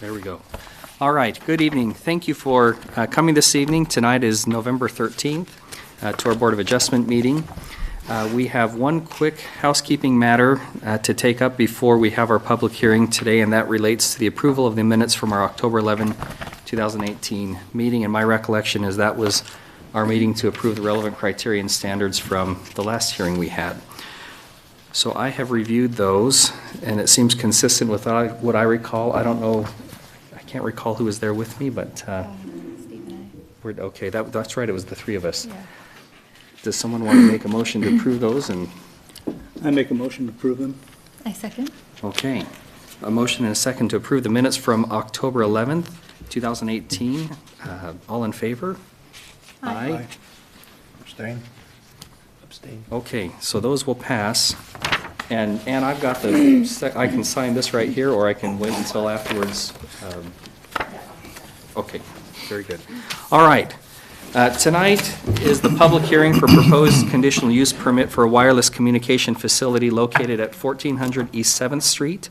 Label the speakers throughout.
Speaker 1: There we go. All right, good evening. Thank you for coming this evening. Tonight is November 13th to our Board of Adjustment meeting. We have one quick housekeeping matter to take up before we have our public hearing today, and that relates to the approval of the minutes from our October 11, 2018 meeting. And my recollection is that was our meeting to approve the relevant criteria and standards from the last hearing we had. So I have reviewed those, and it seems consistent with what I recall. I don't know, I can't recall who was there with me, but
Speaker 2: Steve and I.
Speaker 1: okay, that's right, it was the three of us.
Speaker 2: Yeah.
Speaker 1: Does someone want to make a motion to approve those? And
Speaker 3: I make a motion to approve them.
Speaker 2: I second.
Speaker 1: okay, a motion and a second to approve the minutes from October 11th, 2018. All in favor?
Speaker 2: Aye.
Speaker 3: Abstain. Abstain.
Speaker 1: Okay, so those will pass. And I've got I can sign this right here, or I can wait until afterwards. Okay, very good. All right. Tonight is the public hearing for proposed conditional use permit for a wireless communication facility located at 1400 East 7th Street.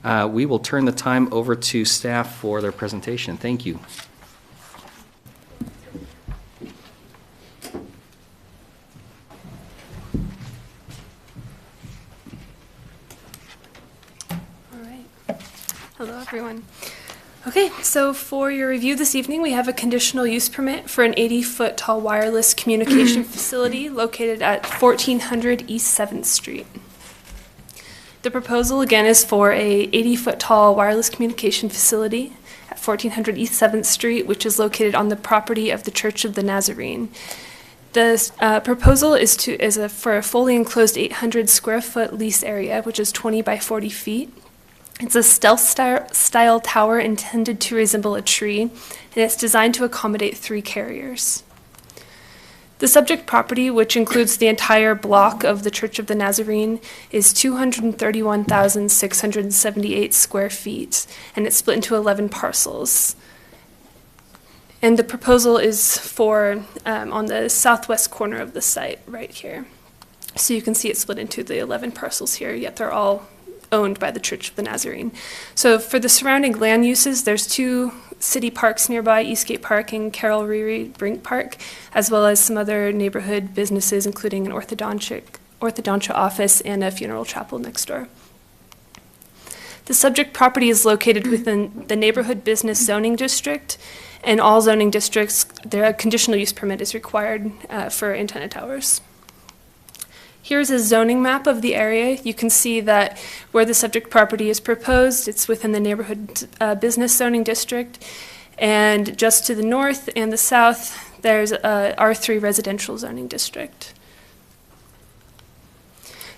Speaker 1: We will turn the time over to staff for their presentation. Thank you.
Speaker 4: Hello, everyone. Okay, so for your review this evening, we have a conditional use permit for an 80-foot tall wireless communication facility located at 1400 East 7th Street. The proposal, again, is for a 80-foot tall wireless communication facility at 1400 East 7th Street, which is located on the property of the Church of the Nazarene. The proposal is for a fully enclosed 800 square foot lease area, which is 20 by 40 feet. It's a stealth-style tower intended to resemble a tree, and it's designed to accommodate 3 carriers. The subject property, which includes the entire block of the Church of the Nazarene, is 231,678 square feet, and it's split into 11 parcels. And the proposal is for on the southwest corner of the site, right here. So you can see it's split into the 11 parcels here, yet they're all owned by the Church of the Nazarene. So for the surrounding land uses, there's 2 city parks nearby, Eastgate Park and Carol Reary Brink Park, as well as some other neighborhood businesses, including an orthodontia office and a funeral chapel next door. The subject property is located within the neighborhood business zoning district, and all zoning districts, their conditional use permit is required for antenna towers. Here's a zoning map of the area. You can see that where the subject property is proposed, it's within the neighborhood business zoning district. And just to the north and the south, there's a R3 residential zoning district.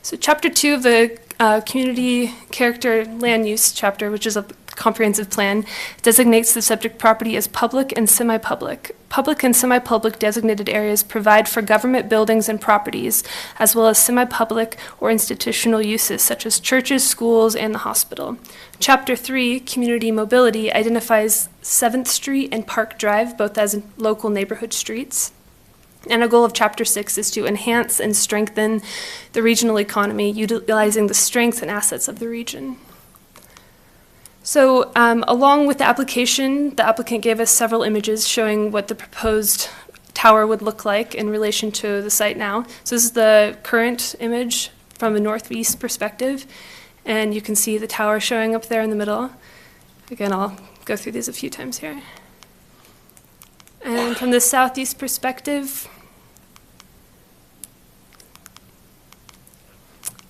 Speaker 4: So Chapter 2 of the Community Character Land Use chapter, which is a comprehensive plan, designates the subject property as public and semi-public. Public and semi-public designated areas provide for government buildings and properties, as well as semi-public or institutional uses such as churches, schools, and the hospital. Chapter 3, Community Mobility, identifies 7th Street and Park Drive both as local neighborhood streets. And a goal of Chapter 6 is to enhance and strengthen the regional economy, utilizing the strengths and assets of the region. So along with the application, the applicant gave us several images showing what the proposed tower would look like in relation to the site now. So this is the current image from a northeast perspective, and you can see the tower showing up there in the middle. Again, I'll go through these a few times here. And from the southeast perspective,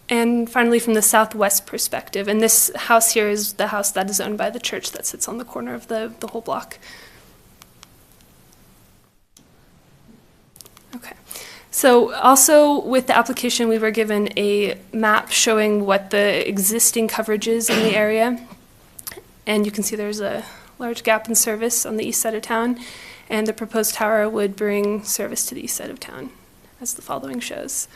Speaker 4: and finally from the southwest perspective. And this house here is the house that is owned by the church that sits on the corner of the whole block. Okay. So also with the application, we were given a map showing what the existing coverage is in the area. And you can see there's a large gap in service on the east side of town. And the proposed tower would bring service to the east side of town, as the following shows.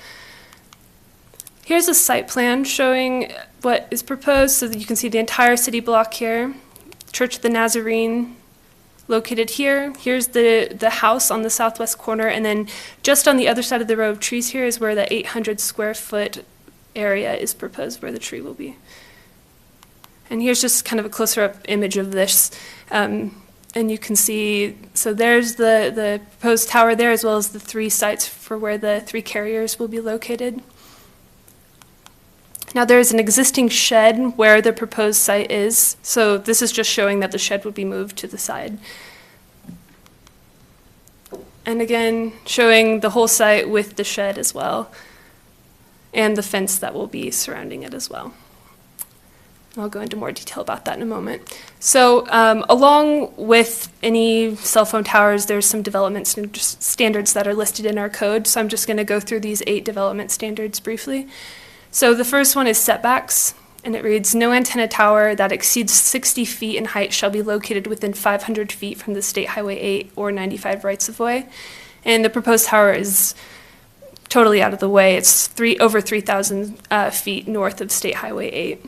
Speaker 4: Here's a site plan showing what is proposed so that you can see the entire city block here. Church of the Nazarene located here. Here's the house on the southwest corner, and then just on the other side of the row of trees here is where the 800 square foot area is proposed where the tree will be. And here's just kind of a closer-up image of this. And you can see, so there's the proposed tower there, as well as the 3 sites for where the 3 carriers will be located. Now there's an existing shed where the proposed site is, so this is just showing that the shed would be moved to the side. And again, showing the whole site with the shed as well, and the fence that will be surrounding it as well. I'll go into more detail about that in a moment. So along with any cell phone towers, there's some development standards that are listed in our code, so I'm just going to go through these 8 development standards briefly. So the first one is setbacks, and it reads, no antenna tower that exceeds 60 feet in height shall be located within 500 feet from the State Highway 8 or 95 rights-of-way. And the proposed tower is totally out of the way. It's over 3,000 feet north of State Highway 8.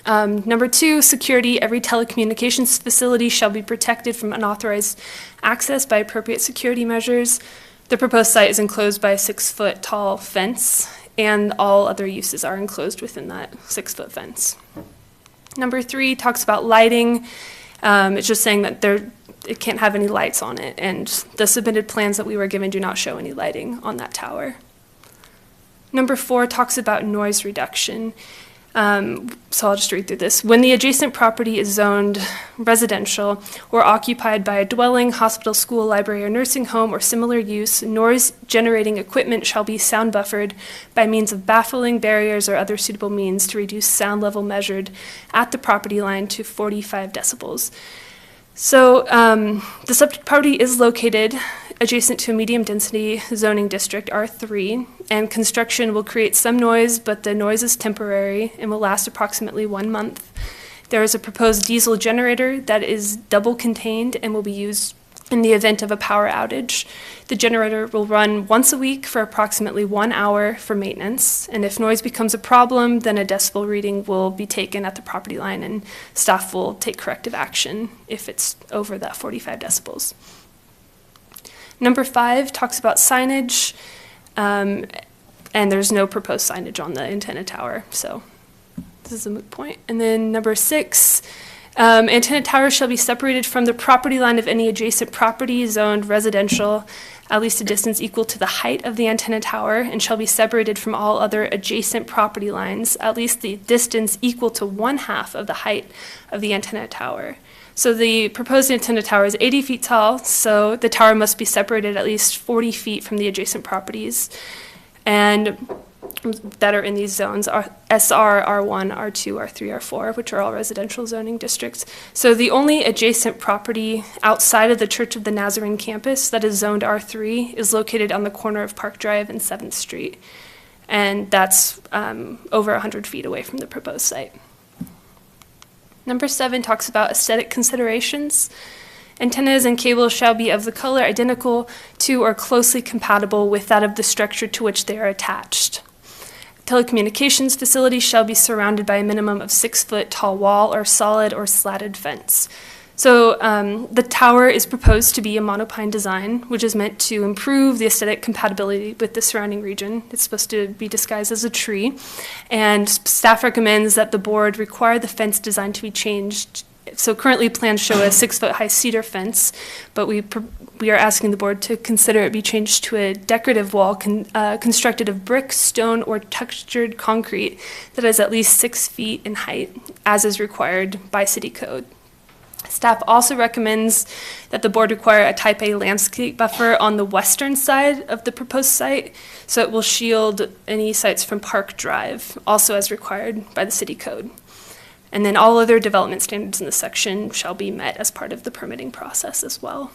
Speaker 4: Number 2, security. Every telecommunications facility shall be protected from unauthorized access by appropriate security measures. The proposed site is enclosed by a 6-foot tall fence, and all other uses are enclosed within that 6-foot fence. Number 3 talks about lighting. It's just saying that it can't have any lights on it, and the submitted plans that we were given do not show any lighting on that tower. Number 4 talks about noise reduction. So I'll just read through this. When the adjacent property is zoned residential or occupied by a dwelling, hospital, school, library, or nursing home or similar use, noise-generating equipment shall be sound buffered by means of baffling barriers or other suitable means to reduce sound level measured at the property line to 45 decibels. So the subject property is located adjacent to a medium-density zoning district, R3, and construction will create some noise, but the noise is temporary and will last approximately 1 month. There is a proposed diesel generator that is double-contained and will be used in the event of a power outage. The generator will run once a week for approximately 1 hour for maintenance, and if noise becomes a problem, then a decibel reading will be taken at the property line and staff will take corrective action if it's over that 45 decibels. Number 5 talks about signage, and there's no proposed signage on the antenna tower, so this is a moot point. And then number 6, antenna towers shall be separated from the property line of any adjacent property zoned residential, at least a distance equal to the height of the antenna tower, and shall be separated from all other adjacent property lines, at least the distance equal to 1/2 of the height of the antenna tower. So the proposed antenna tower is 80 feet tall, so the tower must be separated at least 40 feet from the adjacent properties and that are in these zones, SR, R1, R2, R3, R4, which are all residential zoning districts. So the only adjacent property outside of the Church of the Nazarene campus that is zoned R3 is located on the corner of Park Drive and 7th Street, and that's over 100 feet away from the proposed site. Number 7 talks about aesthetic considerations. Antennas and cables shall be of the color identical to or closely compatible with that of the structure to which they are attached. Telecommunications facilities shall be surrounded by a minimum of 6-foot tall wall or solid or slatted fence. So the tower is proposed to be a monopine design, which is meant to improve the aesthetic compatibility with the surrounding region. It's supposed to be disguised as a tree, and staff recommends that the board require the fence design to be changed. So currently plans show a 6-foot high cedar fence, but we are asking the board to consider it be changed to a decorative wall constructed of brick, stone, or textured concrete that is at least 6 feet in height, as is required by city code. Staff also recommends that the board require a type A landscape buffer on the western side of the proposed site, so it will shield any sites from Park Drive, also as required by the city code. And then all other development standards in this section shall be met as part of the permitting process as well.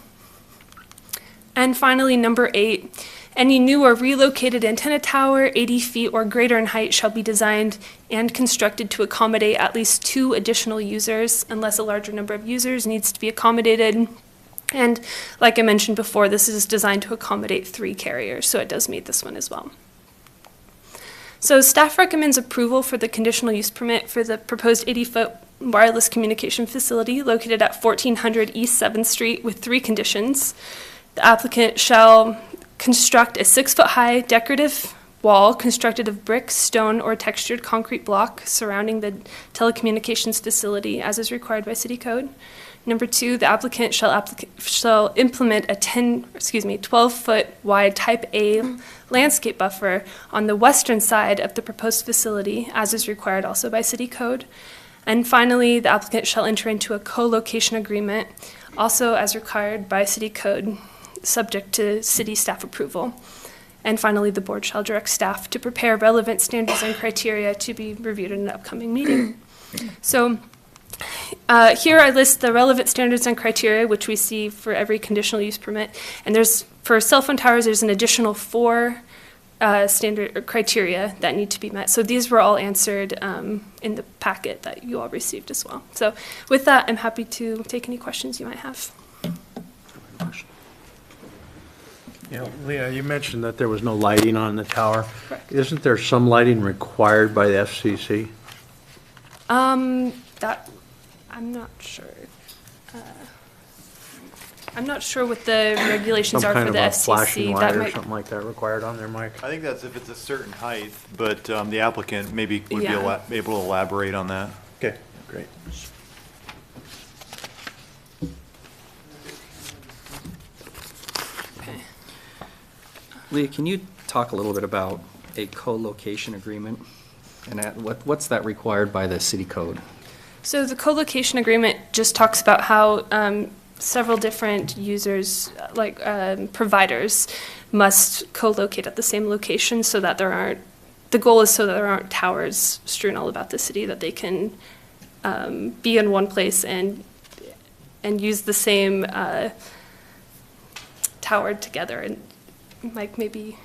Speaker 4: And finally, number 8, any new or relocated antenna tower 80 feet or greater in height shall be designed and constructed to accommodate at least 2 additional users, unless a larger number of users needs to be accommodated. And like I mentioned before, this is designed to accommodate 3 carriers, so it does meet this one as well. So staff recommends approval for the conditional use permit for the proposed 80-foot wireless communication facility located at 1400 East 7th Street with 3 conditions. The applicant shall construct a 6-foot high decorative wall constructed of brick, stone, or textured concrete block surrounding the telecommunications facility as is required by city code. Number 2, the applicant shall implement a 12-foot wide type A landscape buffer on the western side of the proposed facility as is required also by city code. And finally, the applicant shall enter into a co-location agreement also as required by city code, subject to city staff approval. And finally, the board shall direct staff to prepare relevant standards and criteria to be reviewed in an upcoming meeting. So here I list the relevant standards and criteria which we see for every conditional use permit. And for cell phone towers, there's an additional 4 standard or criteria that need to be met. So these were all answered in the packet that you all received as well. So with that, I'm happy to take any questions you might have.
Speaker 5: Yeah, Leah, you mentioned that there was no lighting on the tower.
Speaker 4: Correct.
Speaker 5: Isn't there some lighting required by the FCC?
Speaker 4: That I'm not sure. I'm not sure what the regulations
Speaker 5: Some
Speaker 4: are
Speaker 5: kind
Speaker 4: for
Speaker 5: of
Speaker 4: the
Speaker 5: a
Speaker 4: FCC.
Speaker 5: flashing light
Speaker 4: That
Speaker 5: or
Speaker 4: might,
Speaker 5: something like that required on there, Mike?
Speaker 6: I think that's if it's a certain height, but the applicant maybe would be
Speaker 4: Yeah.
Speaker 6: able to elaborate on that.
Speaker 5: Okay, great.
Speaker 1: Leah, can you talk a little bit about a co-location agreement? And what's that required by the city code?
Speaker 4: so the co-location agreement just talks about how several different users, like providers, must co-locate at the same location so that the goal is so that there aren't towers strewn all about the city, that they can be in one place and use the same tower together. And Mike, maybe,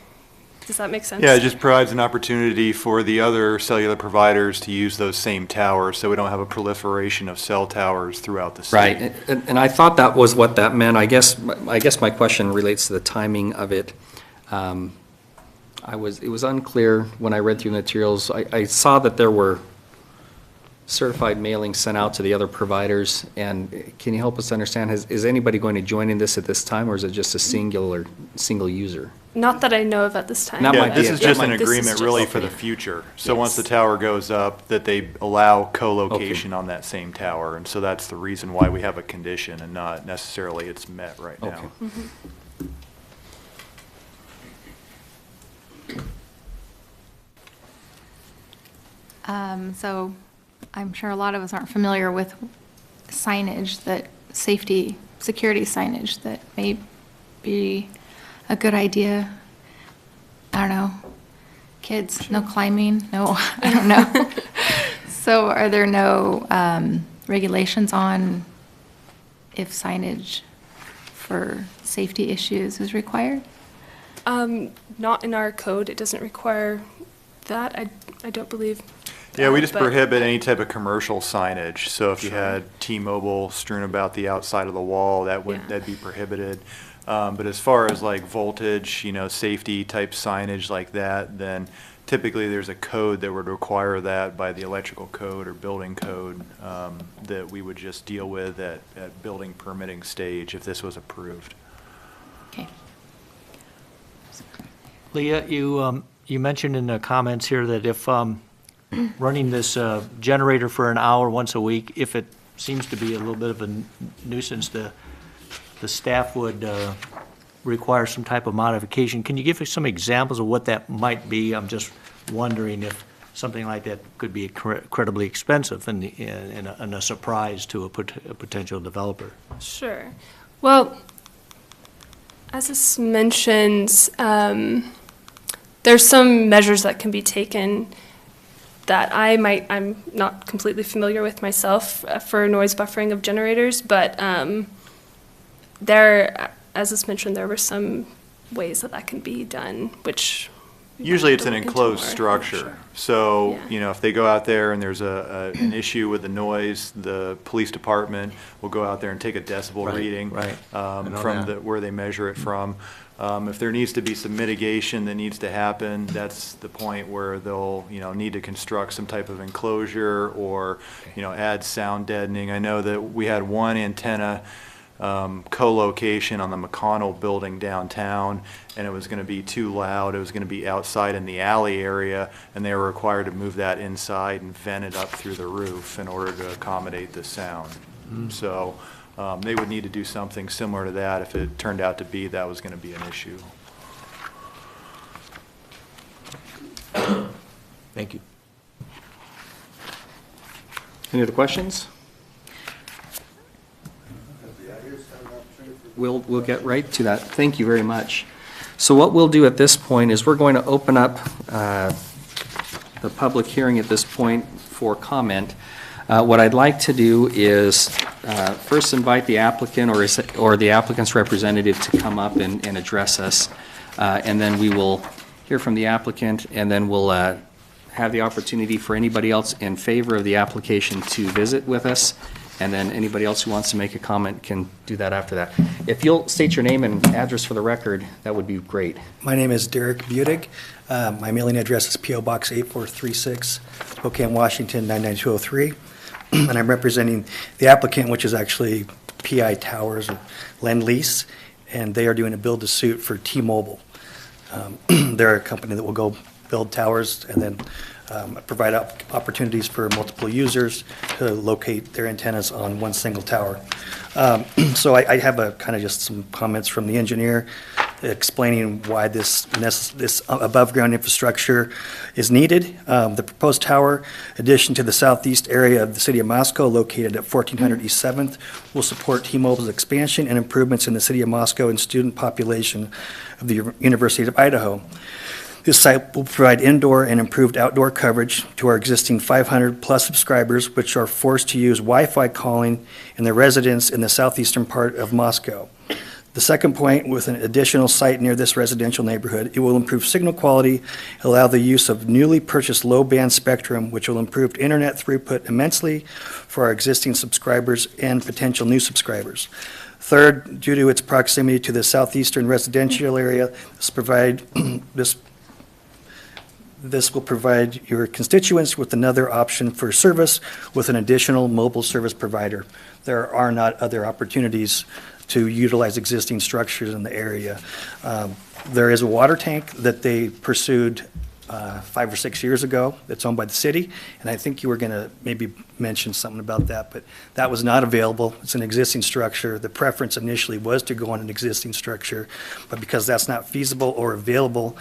Speaker 4: does that make sense?
Speaker 6: Yeah, it just provides an opportunity for the other cellular providers to use those same towers, so we don't have a proliferation of cell towers throughout the city.
Speaker 1: Right, and I thought that was what that meant. I guess my question relates to the timing of it. It was unclear when I read through the materials. I saw that there were certified mailings sent out to the other providers, and can you help us understand, is anybody going to join in this at this time, or is it just a single user?
Speaker 4: Not that I know of at this time.
Speaker 1: That
Speaker 6: Yeah,
Speaker 1: might be
Speaker 6: this
Speaker 1: it.
Speaker 6: is just an
Speaker 4: This is
Speaker 6: agreement
Speaker 4: just-
Speaker 6: really for the future. So once the
Speaker 4: Yes.
Speaker 6: tower goes up, that they allow co-location on that same tower. And so that's the reason why we have a condition and not necessarily it's met right now.
Speaker 1: Okay.
Speaker 2: So I'm sure a lot of us aren't familiar with signage security signage that may be a good idea. I don't know. Kids, no climbing, no, I don't know. So are there no regulations on if signage for safety issues is required?
Speaker 4: Not in our code. It doesn't require that. I don't believe.
Speaker 6: Yeah, we just
Speaker 4: but-
Speaker 6: prohibit any type of commercial signage. So if you had T-Mobile strewn about the outside of the wall,
Speaker 4: Yeah.
Speaker 6: that'd be prohibited. But as far as like voltage, safety type signage like that, then typically there's a code that would require that by the electrical code or building code that we would just deal with at building permitting stage if this was approved.
Speaker 2: Okay.
Speaker 5: Leah, you mentioned in the comments here that if running this generator for an hour once a week, if it seems to be a little bit of a nuisance, the staff would require some type of modification. Can you give us some examples of what that might be? I'm just wondering if something like that could be incredibly expensive and a surprise to a potential developer.
Speaker 4: Sure. Well, as this mentions, there's some measures that can be taken that I'm not completely familiar with myself for noise buffering of generators, but as is mentioned, there were some ways that can be done, which we might
Speaker 6: Usually
Speaker 4: have
Speaker 6: it's
Speaker 4: to
Speaker 6: an
Speaker 4: look into
Speaker 6: enclosed
Speaker 4: more.
Speaker 6: structure.
Speaker 4: Sure.
Speaker 6: So,
Speaker 4: Yeah.
Speaker 6: if they go out there and there's an issue with the noise, the police department will go out there and take a decibel
Speaker 5: Right,
Speaker 6: reading
Speaker 5: right. I know
Speaker 6: from
Speaker 5: that.
Speaker 6: where they measure it from. If there needs to be some mitigation that needs to happen, that's the point where they'll, need to construct some type of enclosure or, add sound deadening. I know that we had one antenna co-location on the McConnell building downtown, and it was going to be too loud. It was going to be outside in the alley area, and they were required to move that inside and vent it up through the roof in order to accommodate the sound. So they would need to do something similar to that if it turned out to be that was going to be an issue.
Speaker 5: Thank you.
Speaker 1: Any other questions? We'll get right to that. Thank you very much. So what we'll do at this point is we're going to open up the public hearing at this point for comment. What I'd like to do is first invite the applicant or the applicant's representative to come up and address us. And then we will hear from the applicant, and then we'll have the opportunity for anybody else in favor of the application to visit with us. And then anybody else who wants to make a comment can do that after that. If you'll state your name and address for the record, that would be great.
Speaker 7: My name is Derek Budig. My mailing address is P.O. Box 8436, Spokane, Washington, 99203. And I'm representing the applicant, which is actually PI Towers, or Lend Lease, and they are doing a build-to-suit for T-Mobile. They're a company that will go build towers and then provide opportunities for multiple users to locate their antennas on one single tower. So I have a kind of just some comments from the engineer explaining why this above-ground infrastructure is needed. The proposed tower addition to the southeast area of the city of Moscow, located at 1400 East 7th, will support T-Mobile's expansion and improvements in the city of Moscow and student population of the University of Idaho. This site will provide indoor and improved outdoor coverage to our existing 500-plus subscribers, which are forced to use Wi-Fi calling in their residence in the southeastern part of Moscow. The second point, with an additional site near this residential neighborhood, it will improve signal quality and allow the use of newly purchased low-band spectrum, which will improve internet throughput immensely for our existing subscribers and potential new subscribers. Third, due to its proximity to the southeastern residential area, this will provide your constituents with another option for service with an additional mobile service provider. There are not other opportunities to utilize existing structures in the area. There is a water tank that they pursued 5 or 6 years ago that's owned by the city, and I think you were going to maybe mention something about that, but that was not available. It's an existing structure. The preference initially was to go on an existing structure, but because that's not feasible or available,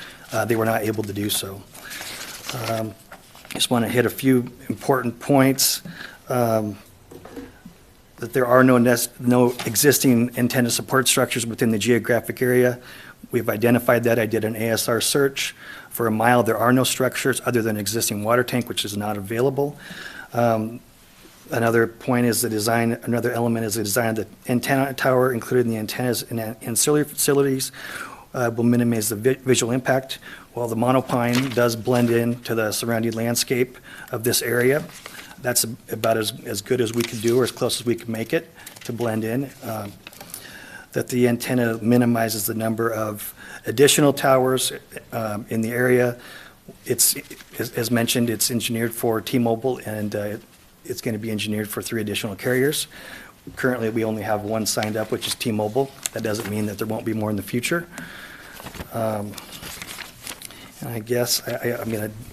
Speaker 7: they were not able to do so. Just want to hit a few important points. That there are no existing antenna support structures within the geographic area. We've identified that. I did an ASR search. For a mile, there are no structures other than existing water tank, which is not available. Another point is the design, another element is the design of the antenna tower, including the antennas and ancillary facilities, will minimize the visual impact, while the monopine does blend in to the surrounding landscape of this area. That's about as good as we could do, or as close as we could make it to blend in. That the antenna minimizes the number of additional towers in the area. It's, as mentioned, it's engineered for T-Mobile, and it's going to be engineered for 3 additional carriers. Currently, we only have one signed up, which is T-Mobile. That doesn't mean that there won't be more in the future. And I guess,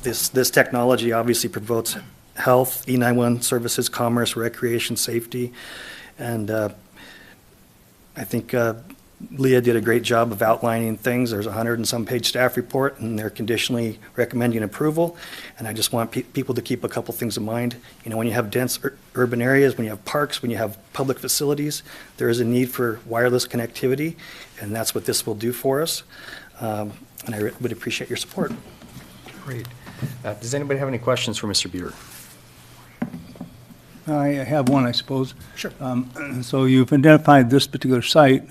Speaker 7: this technology obviously promotes health, E911 services, commerce, recreation, safety, and I think Leah did a great job of outlining things. There's a 100 and some page staff report, and they're conditionally recommending approval. And I just want people to keep a couple things in mind. You know, when you have dense urban areas, when you have parks, when you have public facilities, there is a need for wireless connectivity, and that's what this will do for us. And I would appreciate your support.
Speaker 1: Great. Does anybody have any questions for Mr. Buer?
Speaker 8: I have one, I suppose.
Speaker 1: Sure.
Speaker 8: So you've identified this particular site,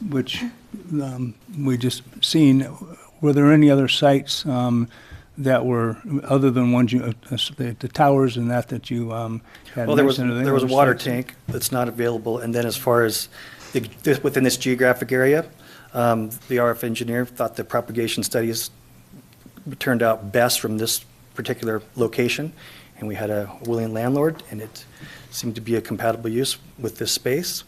Speaker 8: which we just seen. Were there any other sites that were, other than ones the towers and that you had
Speaker 7: Well, there was
Speaker 8: mentioned?
Speaker 7: a water tank that's not available, and then as far as within this geographic area, the RF engineer thought the propagation studies turned out best from this particular location, and we had a willing landlord, and it seemed to be a compatible use with this space.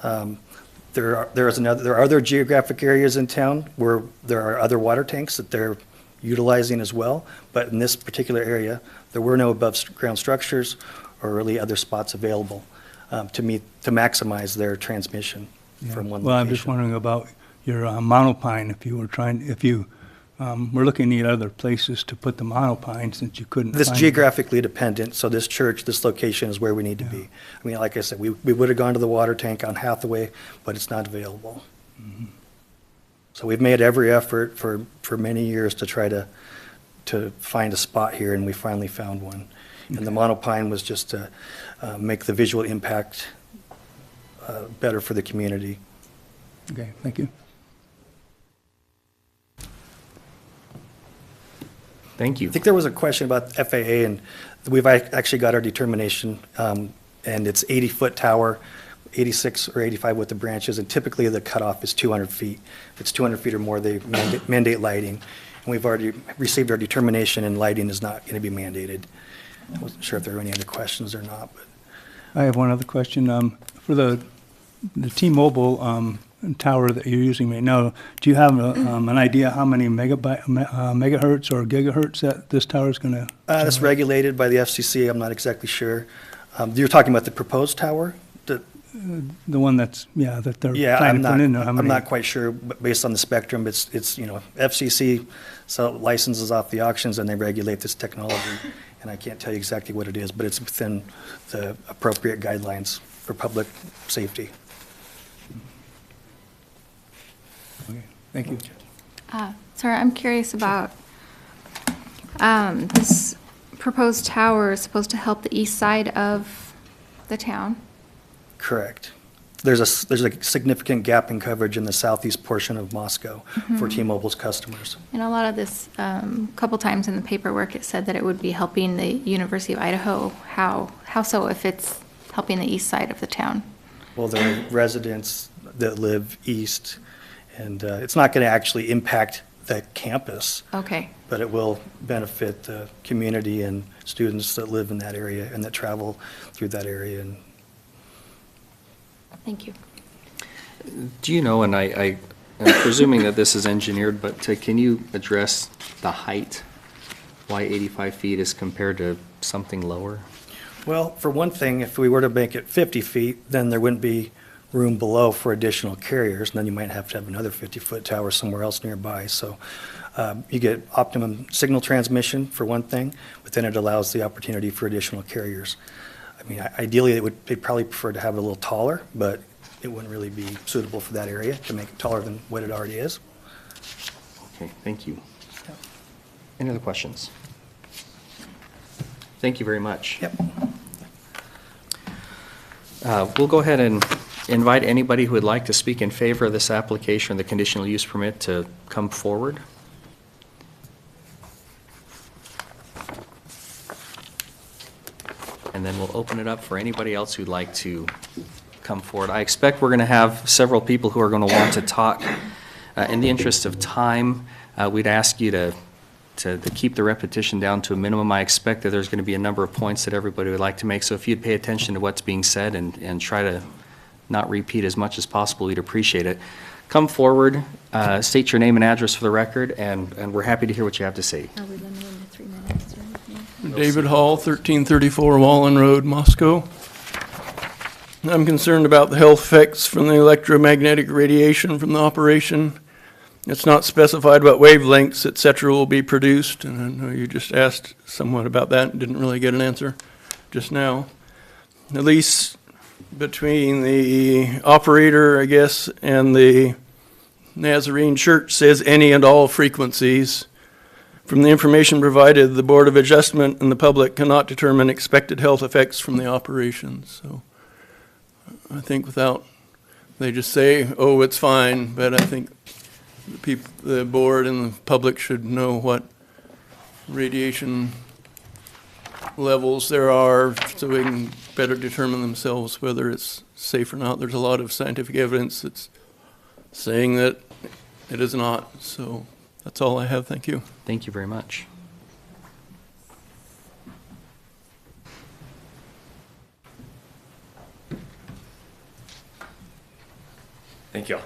Speaker 7: There are other geographic areas in town where there are other water tanks that they're utilizing as well, but in this particular area, there were no above-ground structures or really other spots available to maximize their transmission from one location.
Speaker 8: Well, I'm just wondering about your monopine, if you were looking at other places to put the monopine since you couldn't
Speaker 7: This
Speaker 8: find.
Speaker 7: geographically dependent, so this church, this location is where we need to be. I mean, like I said, we would have gone to the water tank on Hathaway, but it's not available. So we've made every effort for many years to try to find a spot here, and we finally found one. And the monopine was just to make the visual impact better for the community.
Speaker 8: Okay, thank you.
Speaker 1: Thank you.
Speaker 7: I think there was a question about FAA, and we've actually got our determination, and it's 80-foot tower, 86 or 85 with the branches, and typically the cutoff is 200 feet. If it's 200 feet or more, they mandate lighting. And we've already received our determination, and lighting is not going to be mandated. I wasn't sure if there were any other questions or not, but
Speaker 8: I have one other question. For the T-Mobile tower that you're using right now, do you have an idea how many megahertz or gigahertz that this tower is going to?
Speaker 7: that's regulated by the FCC. I'm not exactly sure. You're talking about the proposed tower?
Speaker 8: The one that they're
Speaker 7: Yeah,
Speaker 8: planning to put in there. How
Speaker 7: I'm
Speaker 8: many?
Speaker 7: not quite sure, but based on the spectrum, it's FCC licenses off the auctions and they regulate this technology. And I can't tell you exactly what it is, but it's within the appropriate guidelines for public safety.
Speaker 8: Okay, thank you.
Speaker 2: Sorry, I'm curious about, this proposed tower is supposed to help the east side of the town.
Speaker 7: Correct. There's a significant gap in coverage in the southeast portion of Moscow for T-Mobile's customers.
Speaker 2: And a lot of this, couple times in the paperwork, it said that it would be helping the University of Idaho. How so if it's helping the east side of the town?
Speaker 7: Well, there are residents that live east, and it's not going to actually impact the campus,
Speaker 2: Okay,
Speaker 7: but it will benefit the community and students that live in that area and that travel through that area. And
Speaker 2: thank you.
Speaker 1: Do you know, and I'm presuming that this is engineered, but can you address the height? Why 85 feet is compared to something lower?
Speaker 7: well, for one thing, if we were to make it 50 feet, then there wouldn't be room below for additional carriers, and then you might have to have another 50-foot tower somewhere else nearby. So you get optimum signal transmission for one thing, but then it allows the opportunity for additional carriers. I mean, ideally, they'd probably prefer to have it a little taller, but it wouldn't really be suitable for that area to make it taller than what it already is.
Speaker 1: Okay, thank you. Any other questions? Thank you very much.
Speaker 7: Yep.
Speaker 1: We'll go ahead and invite anybody who would like to speak in favor of this application, the conditional use permit, to come forward. And then we'll open it up for anybody else who'd like to come forward. I expect we're going to have several people who are going to want to talk. In the interest of time, we'd ask you to keep the repetition down to a minimum. I expect that there's going to be a number of points that everybody would like to make, so if you'd pay attention to what's being said and try to not repeat as much as possible, we'd appreciate it. Come forward, state your name and address for the record, and we're happy to hear what you have to say.
Speaker 2: Are we limited to 3 minutes or anything?
Speaker 9: David Hall, 1334 Wallen Road, Moscow. I'm concerned about the health effects from the electromagnetic radiation from the operation. It's not specified what wavelengths, et cetera, will be produced, and I know you just asked somewhat about that and didn't really get an answer just now. At least between the operator, I guess, and the Nazarene Church says any and all frequencies. From the information provided, the Board of Adjustment and the public cannot determine expected health effects from the operation. So I think they just say, oh, it's fine, but I think the board and the public should know what radiation levels there are so they can better determine themselves whether it's safe or not. There's a lot of scientific evidence that's saying that it is not. So that's all I have. Thank you.
Speaker 1: Thank you very much.
Speaker 10: Thank you.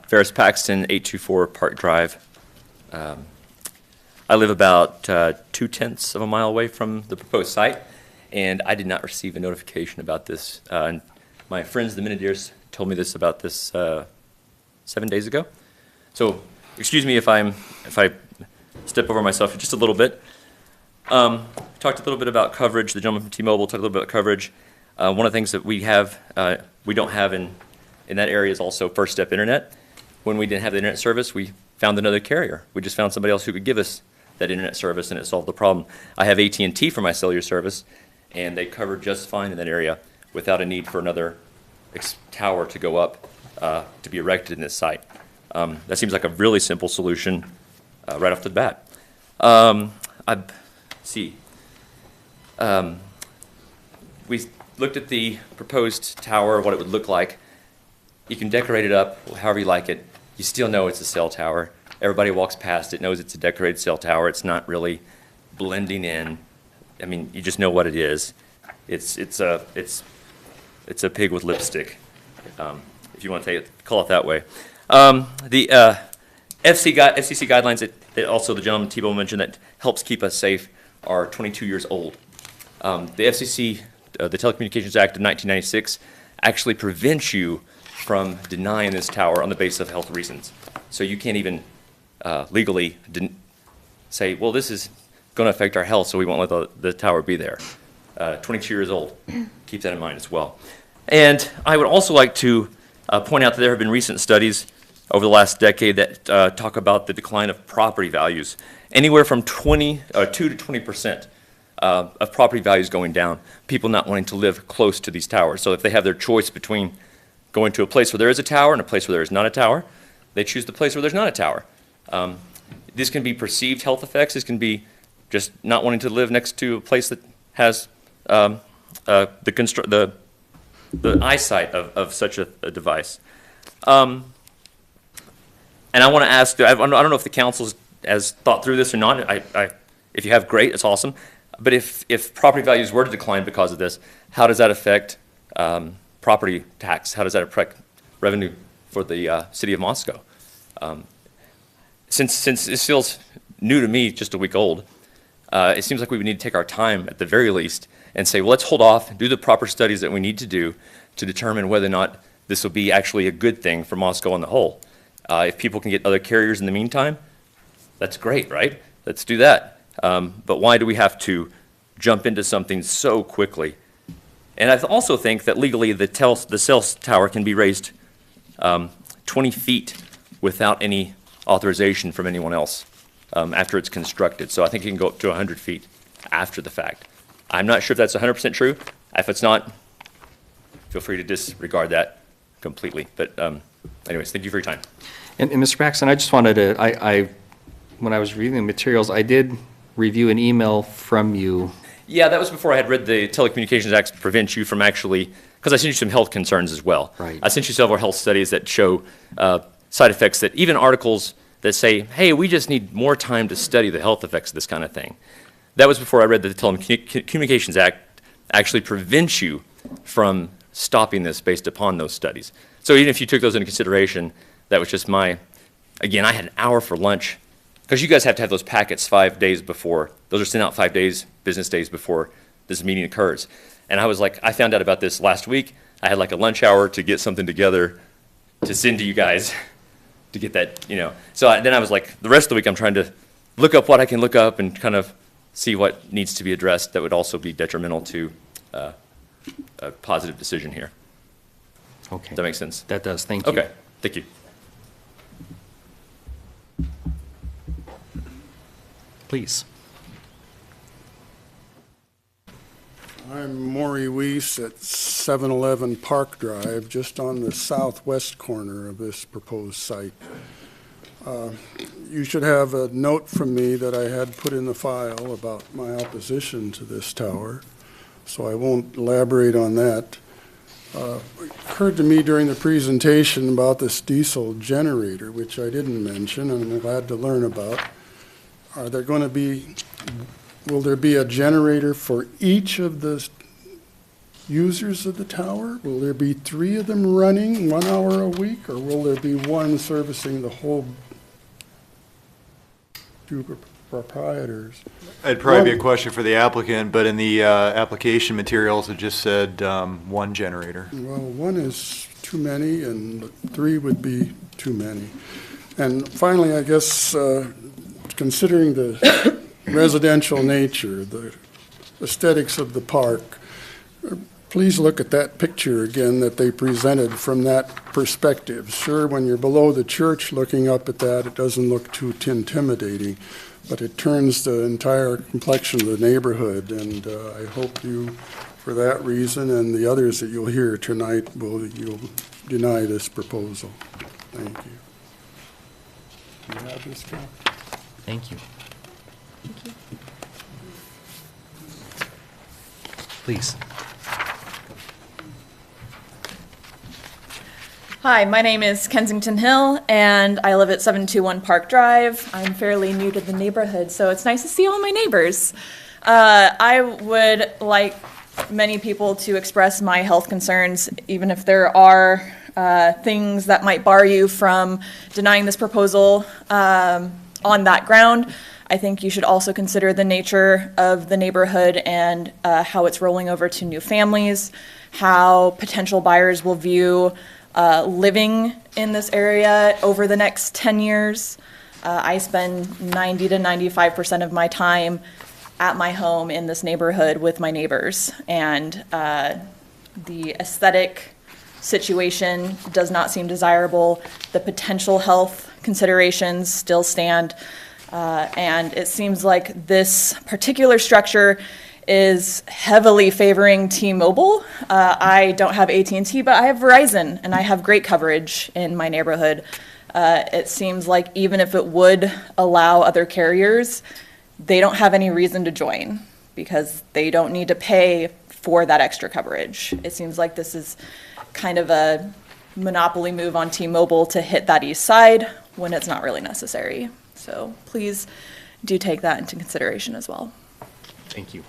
Speaker 10: Ferris Paxton, 824 Park Drive. I live about 2/10 of a mile away from the proposed site, and I did not receive a notification about this. And my friends, the Minideers, told me about this 7 days ago. So, excuse me if I step over myself just a little bit. Talked a little bit about coverage. The gentleman from T-Mobile talked a little bit about coverage. One of the things that we don't have in that area is also first step internet. When we didn't have the internet service, we found another carrier. We just found somebody else who could give us that internet service, and it solved the problem. I have AT&T for my cellular service, and they covered just fine in that area without a need for another tower to go up to be erected in this site. That seems like a really simple solution right off the bat. We looked at the proposed tower, what it would look like. You can decorate it up however you like it. You still know it's a cell tower. Everybody walks past it, knows it's a decorated cell tower. It's not really blending in. I mean, you just know what it is. It's a pig with lipstick, if you want to call it that way. The FCC guidelines that also the gentleman Tebow mentioned that helps keep us safe are 22 years old. The FCC, the Telecommunications Act of 1996, actually prevents you from denying this tower on the basis of health reasons. So you can't even legally say, well, this is going to affect our health, so we won't let the tower be there. 22 years old. Keep that in mind as well. And I would also like to point out that there have been recent studies over the last decade that talk about the decline of property values. Anywhere from 2 to 20% of property values going down, people not wanting to live close to these towers. So if they have their choice between going to a place where there is a tower and a place where there is not a tower, they choose the place where there's not a tower. This can be perceived health effects. This can be just not wanting to live next to a place that has the eyesight of such a device. And I want to ask, I don't know if the council has thought through this or not. If you have, great, it's awesome. But if property values were to decline because of this, how does that affect property tax? How does that affect revenue for the city of Moscow? Since this feels new to me, just a week old, it seems like we would need to take our time at the very least and say, well, let's hold off and do the proper studies that we need to do to determine whether or not this will be actually a good thing for Moscow on the whole. If people can get other carriers in the meantime, that's great, right? Let's do that. But why do we have to jump into something so quickly? And I also think that legally the cell tower can be raised 20 feet without any authorization from anyone else after it's constructed. So I think it can go up to 100 feet after the fact. I'm not sure if that's 100% true. If it's not, feel free to disregard that completely. But anyways, thank you for your time.
Speaker 1: And Mr. Paxton, I just wanted to, when I was reviewing the materials, I did review an email from you.
Speaker 10: Yeah, that was before I had read the Telecommunications Act to prevent you from actually, because I sent you some health concerns as well.
Speaker 1: Right.
Speaker 10: I sent you several health studies that show side effects that even articles that say, hey, we just need more time to study the health effects of this kind of thing. That was before I read that the Telecommunications Act actually prevents you from stopping this based upon those studies. So even if you took those into consideration, that was just again, I had an hour for lunch, because you guys have to have those packets 5 days before. Those are sent out 5 days, business days before this meeting occurs. And I was like, I found out about this last week. I had like a lunch hour to get something together to send to you guys to get that, So then I was like, the rest of the week I'm trying to look up what I can look up and kind of see what needs to be addressed that would also be detrimental to a positive decision here.
Speaker 1: Okay.
Speaker 10: Does that make sense?
Speaker 1: That does. Thank you.
Speaker 10: Okay. Thank you.
Speaker 1: Please.
Speaker 11: I'm Maury Weiss at 711 Park Drive, just on the southwest corner of this proposed site. You should have a note from me that I had put in the file about my opposition to this tower, so I won't elaborate on that. It occurred to me during the presentation about this diesel generator, which I didn't mention and I'm glad to learn about. Will there be a generator for each of the users of the tower? Will there be 3 of them running 1 hour a week, or will there be one servicing the whole 2 proprietors?
Speaker 6: It'd probably be a question for the applicant, but in the application materials, it just said 1 generator.
Speaker 11: Well, 1 is too many, and 3 would be too many. And finally, I guess, considering the residential nature, the aesthetics of the park, please look at that picture again that they presented from that perspective. Sure, when you're below the church looking up at that, it doesn't look too intimidating, but it turns the entire complexion of the neighborhood, and I hope you, for that reason and the others that you'll hear tonight, you'll deny this proposal. Thank you. Do you have this, Cal?
Speaker 1: Thank you. Please.
Speaker 12: Hi, my name is Kensington Hill, and I live at 721 Park Drive. I'm fairly new to the neighborhood, so it's nice to see all my neighbors. I would like many people to express my health concerns, even if there are things that might bar you from denying this proposal on that ground. I think you should also consider the nature of the neighborhood and how it's rolling over to new families, how potential buyers will view living in this area over the next 10 years. I spend 90 to 95% of my time at my home in this neighborhood with my neighbors, and the aesthetic situation does not seem desirable. The potential health considerations still stand, and it seems like this particular structure is heavily favoring T-Mobile. I don't have AT&T, but I have Verizon, and I have great coverage in my neighborhood. It seems like even if it would allow other carriers, they don't have any reason to join because they don't need to pay for that extra coverage. It seems like this is kind of a monopoly move on T-Mobile to hit that east side when it's not really necessary. So please do take that into consideration as well.
Speaker 1: Thank you.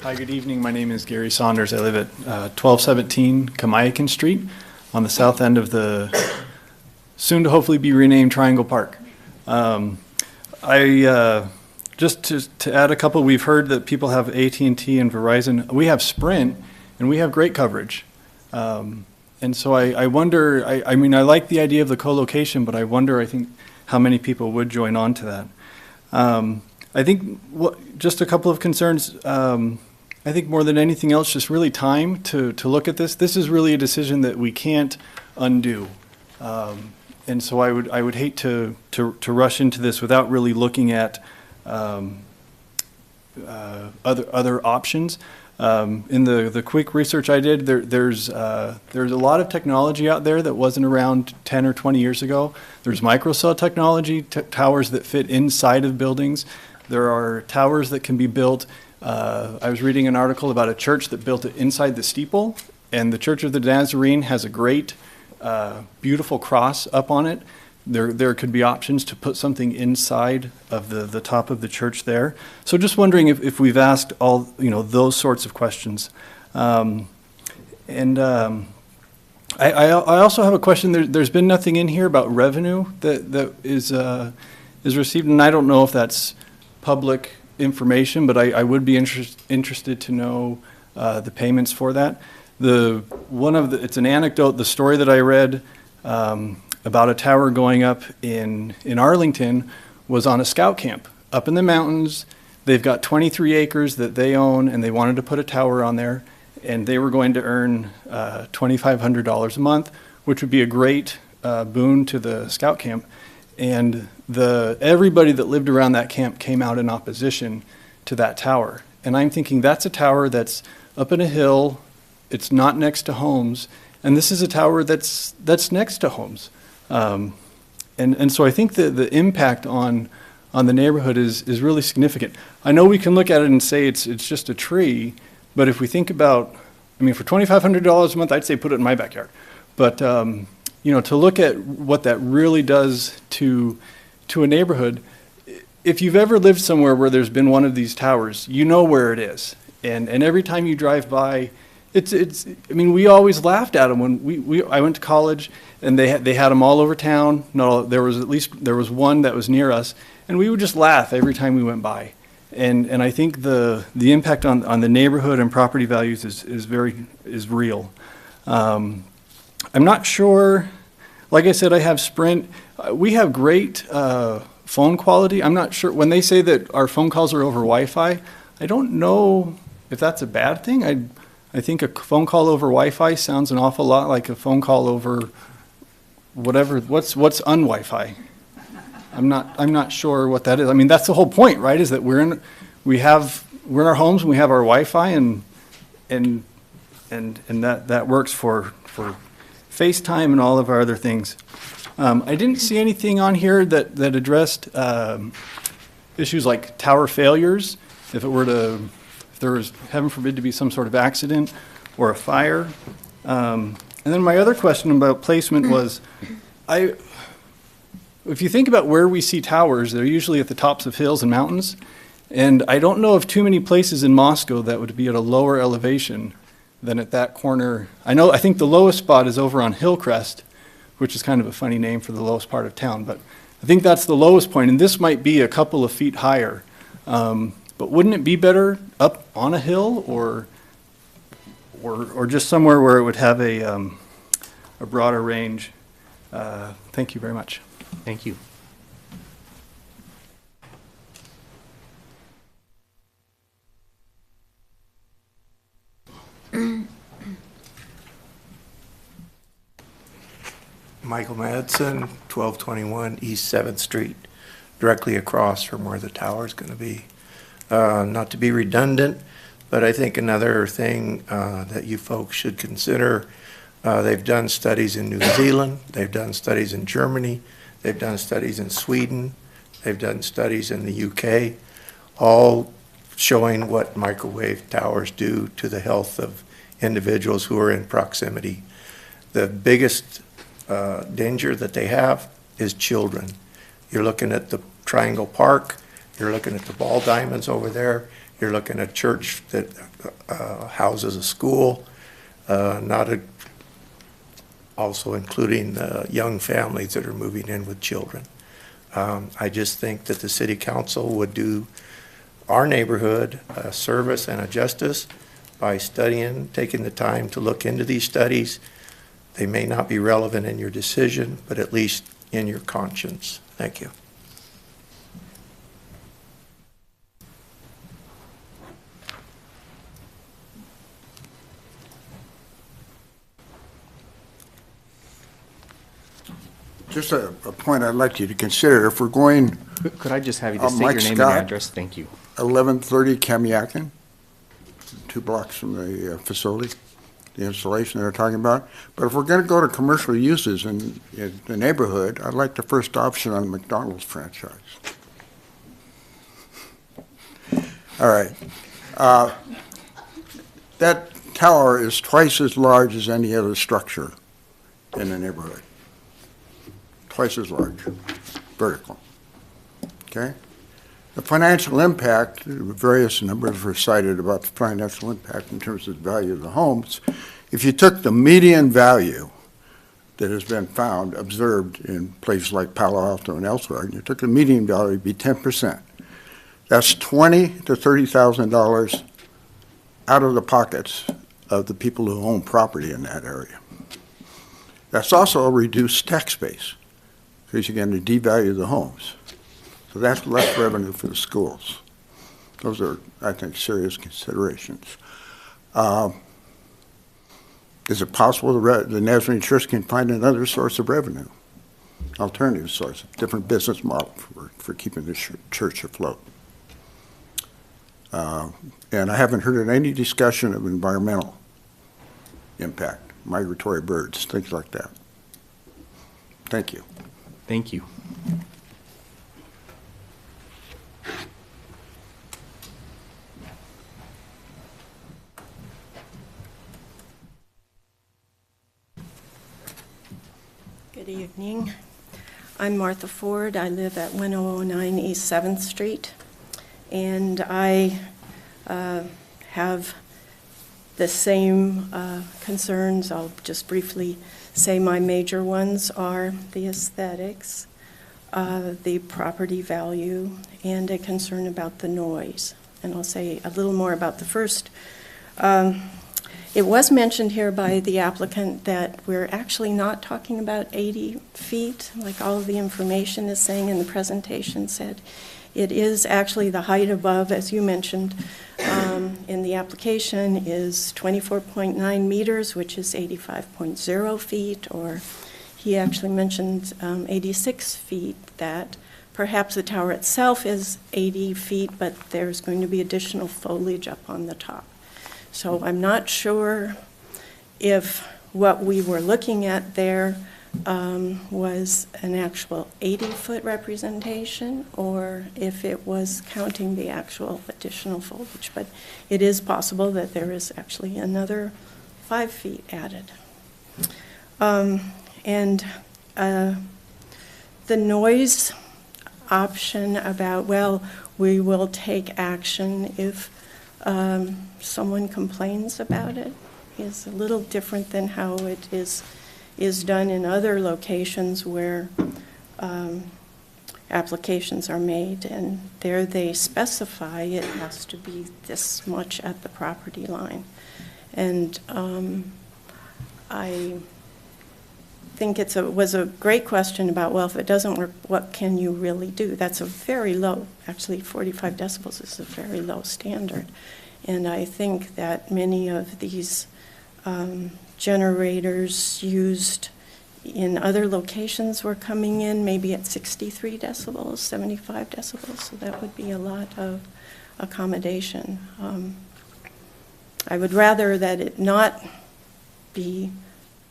Speaker 13: Hi, good evening. My name is Gary Saunders. I live at 1217 Kamayakan Street on the south end of the soon to hopefully be renamed Triangle Park. Just to add a couple, we've heard that people have AT&T and Verizon. We have Sprint, and we have great coverage. And so I wonder, I mean, I like the idea of the co-location, but I wonder, I think, how many people would join on to that. I think just a couple of concerns. I think more than anything else, just really time to look at this. This is really a decision that we can't undo. And so I would hate to rush into this without really looking at other options. In the quick research I did, there's a lot of technology out there that wasn't around 10 or 20 years ago. There's microcell technology, towers that fit inside of buildings. There are towers that can be built. I was reading an article about a church that built it inside the steeple, and the Church of the Nazarene has a great, beautiful cross up on it. There could be options to put something inside of the top of the church there. So just wondering if we've asked all, those sorts of questions. I also have a question. There's been nothing in here about revenue that is received, and I don't know if that's public information, but I would be interested to know the payments for that. It's an anecdote. The story that I read about a tower going up in Arlington was on a scout camp up in the mountains. They've got 23 acres that they own, and they wanted to put a tower on there, and they were going to earn $2,500 a month, which would be a great boon to the scout camp. And everybody that lived around that camp came out in opposition to that tower. And I'm thinking that's a tower that's up in a hill, it's not next to homes, and this is a tower that's next to homes. And so I think the impact on the neighborhood is really significant. I know we can look at it and say it's just a tree, but if we think about, for $2,500 a month, I'd say put it in my backyard. But to look at what that really does to a neighborhood. If you've ever lived somewhere where there's been one of these towers, you know where it is. And every time you drive by, we always laughed at them when I went to college, and they had them all over town. No, there was one that was near us, and we would just laugh every time we went by. And I think the impact on the neighborhood and property values is real. I'm not sure. Like I said, I have Sprint. We have great phone quality. I'm not sure when they say that our phone calls are over Wi-Fi. I don't know if that's a bad thing. I think a phone call over Wi-Fi sounds an awful lot like a phone call over whatever. What's un-Wi-Fi? I'm not sure what that is. I mean, that's the whole point, right? Is that we're in our homes and we have our Wi-Fi and that works for FaceTime and all of our other things. I didn't see anything on here that addressed issues like tower failures. If there was, heaven forbid, to be some sort of accident or a fire. And then my other question about placement was, if you think about where we see towers, they're usually at the tops of hills and mountains. And I don't know of too many places in Moscow that would be at a lower elevation than at that corner. I think the lowest spot is over on Hillcrest, which is kind of a funny name for the lowest part of town, but I think that's the lowest point, and this might be a couple of feet higher. But wouldn't it be better up on a hill or just somewhere where it would have a broader range? Thank you very much.
Speaker 1: Thank you.
Speaker 3: Michael Madsen, 1221 East 7th Street, directly across from where the tower is going to be. Not to be redundant, but I think another thing that you folks should consider, they've done studies in New Zealand, they've done studies in Germany, they've done studies in Sweden, they've done studies in the UK, all showing what microwave towers do to the health of individuals who are in proximity. The biggest danger that they have is children. You're looking at the Triangle Park, you're looking at the ball diamonds over there, you're looking at a church that houses a school, also including young families that are moving in with children. I just think that the city council would do our neighborhood a service and a justice by studying, taking the time to look into these studies. They may not be relevant in your decision, but at least in your conscience. Thank you.
Speaker 14: Just a point I'd like you to consider. If we're going...
Speaker 1: Could I just have you to state
Speaker 14: Mike
Speaker 1: your name
Speaker 14: Scott,
Speaker 1: and address? Thank you.
Speaker 14: 1130 Kamiakin, 2 blocks from the facility, the installation they're talking about. But if we're going to go to commercial uses in the neighborhood, I'd like the first option on McDonald's franchise. All right. That tower is twice as large as any other structure in the neighborhood. Twice as large, vertical. Okay? The financial impact, various numbers were cited about the financial impact in terms of the value of the homes. If you took the median value that has been found, observed in places like Palo Alto and elsewhere, and you took the median value, it'd be 10%. That's $20,000 to $30,000 out of the pockets of the people who own property in that area. That's also a reduced tax base, because you're going to devalue the homes. So that's less revenue for the schools. Those are, I think, serious considerations. Is it possible the Nazarene Church can find another source of revenue? Alternative source, different business model for keeping the church afloat. And I haven't heard of any discussion of environmental impact, migratory birds, things like that. Thank you.
Speaker 1: Thank you.
Speaker 15: evening. I'm Martha Ford. I live at 1009 East 7th Street, and I have the same concerns. I'll just briefly say my major ones are the aesthetics, the property value, and a concern about the noise. And I'll say a little more about the first. It was mentioned here by the applicant that we're actually not talking about 80 feet, like all of the information is saying in the presentation said. It is actually the height above, as you mentioned, in the application is 24.9 meters, which is 85.0 feet, or he actually mentioned 86 feet, that perhaps the tower itself is 80 feet, but there's going to be additional foliage up on the top. So I'm not sure if what we were looking at there was an actual 80-foot representation, or if it was counting the actual additional foliage. But it is possible that there is actually another 5 feet added. And the noise option about, well, we will take action if someone complains about it, is a little different than how it is done in other locations where applications are made, and there they specify it has to be this much at the property line. And I think it was a great question about, well, if it doesn't work, what can you really do? That's a very low, actually 45 decibels is a very low standard. And I think that many of these generators used in other locations were coming in maybe at 63 decibels, 75 decibels, so that would be a lot of accommodation. I would rather that it not be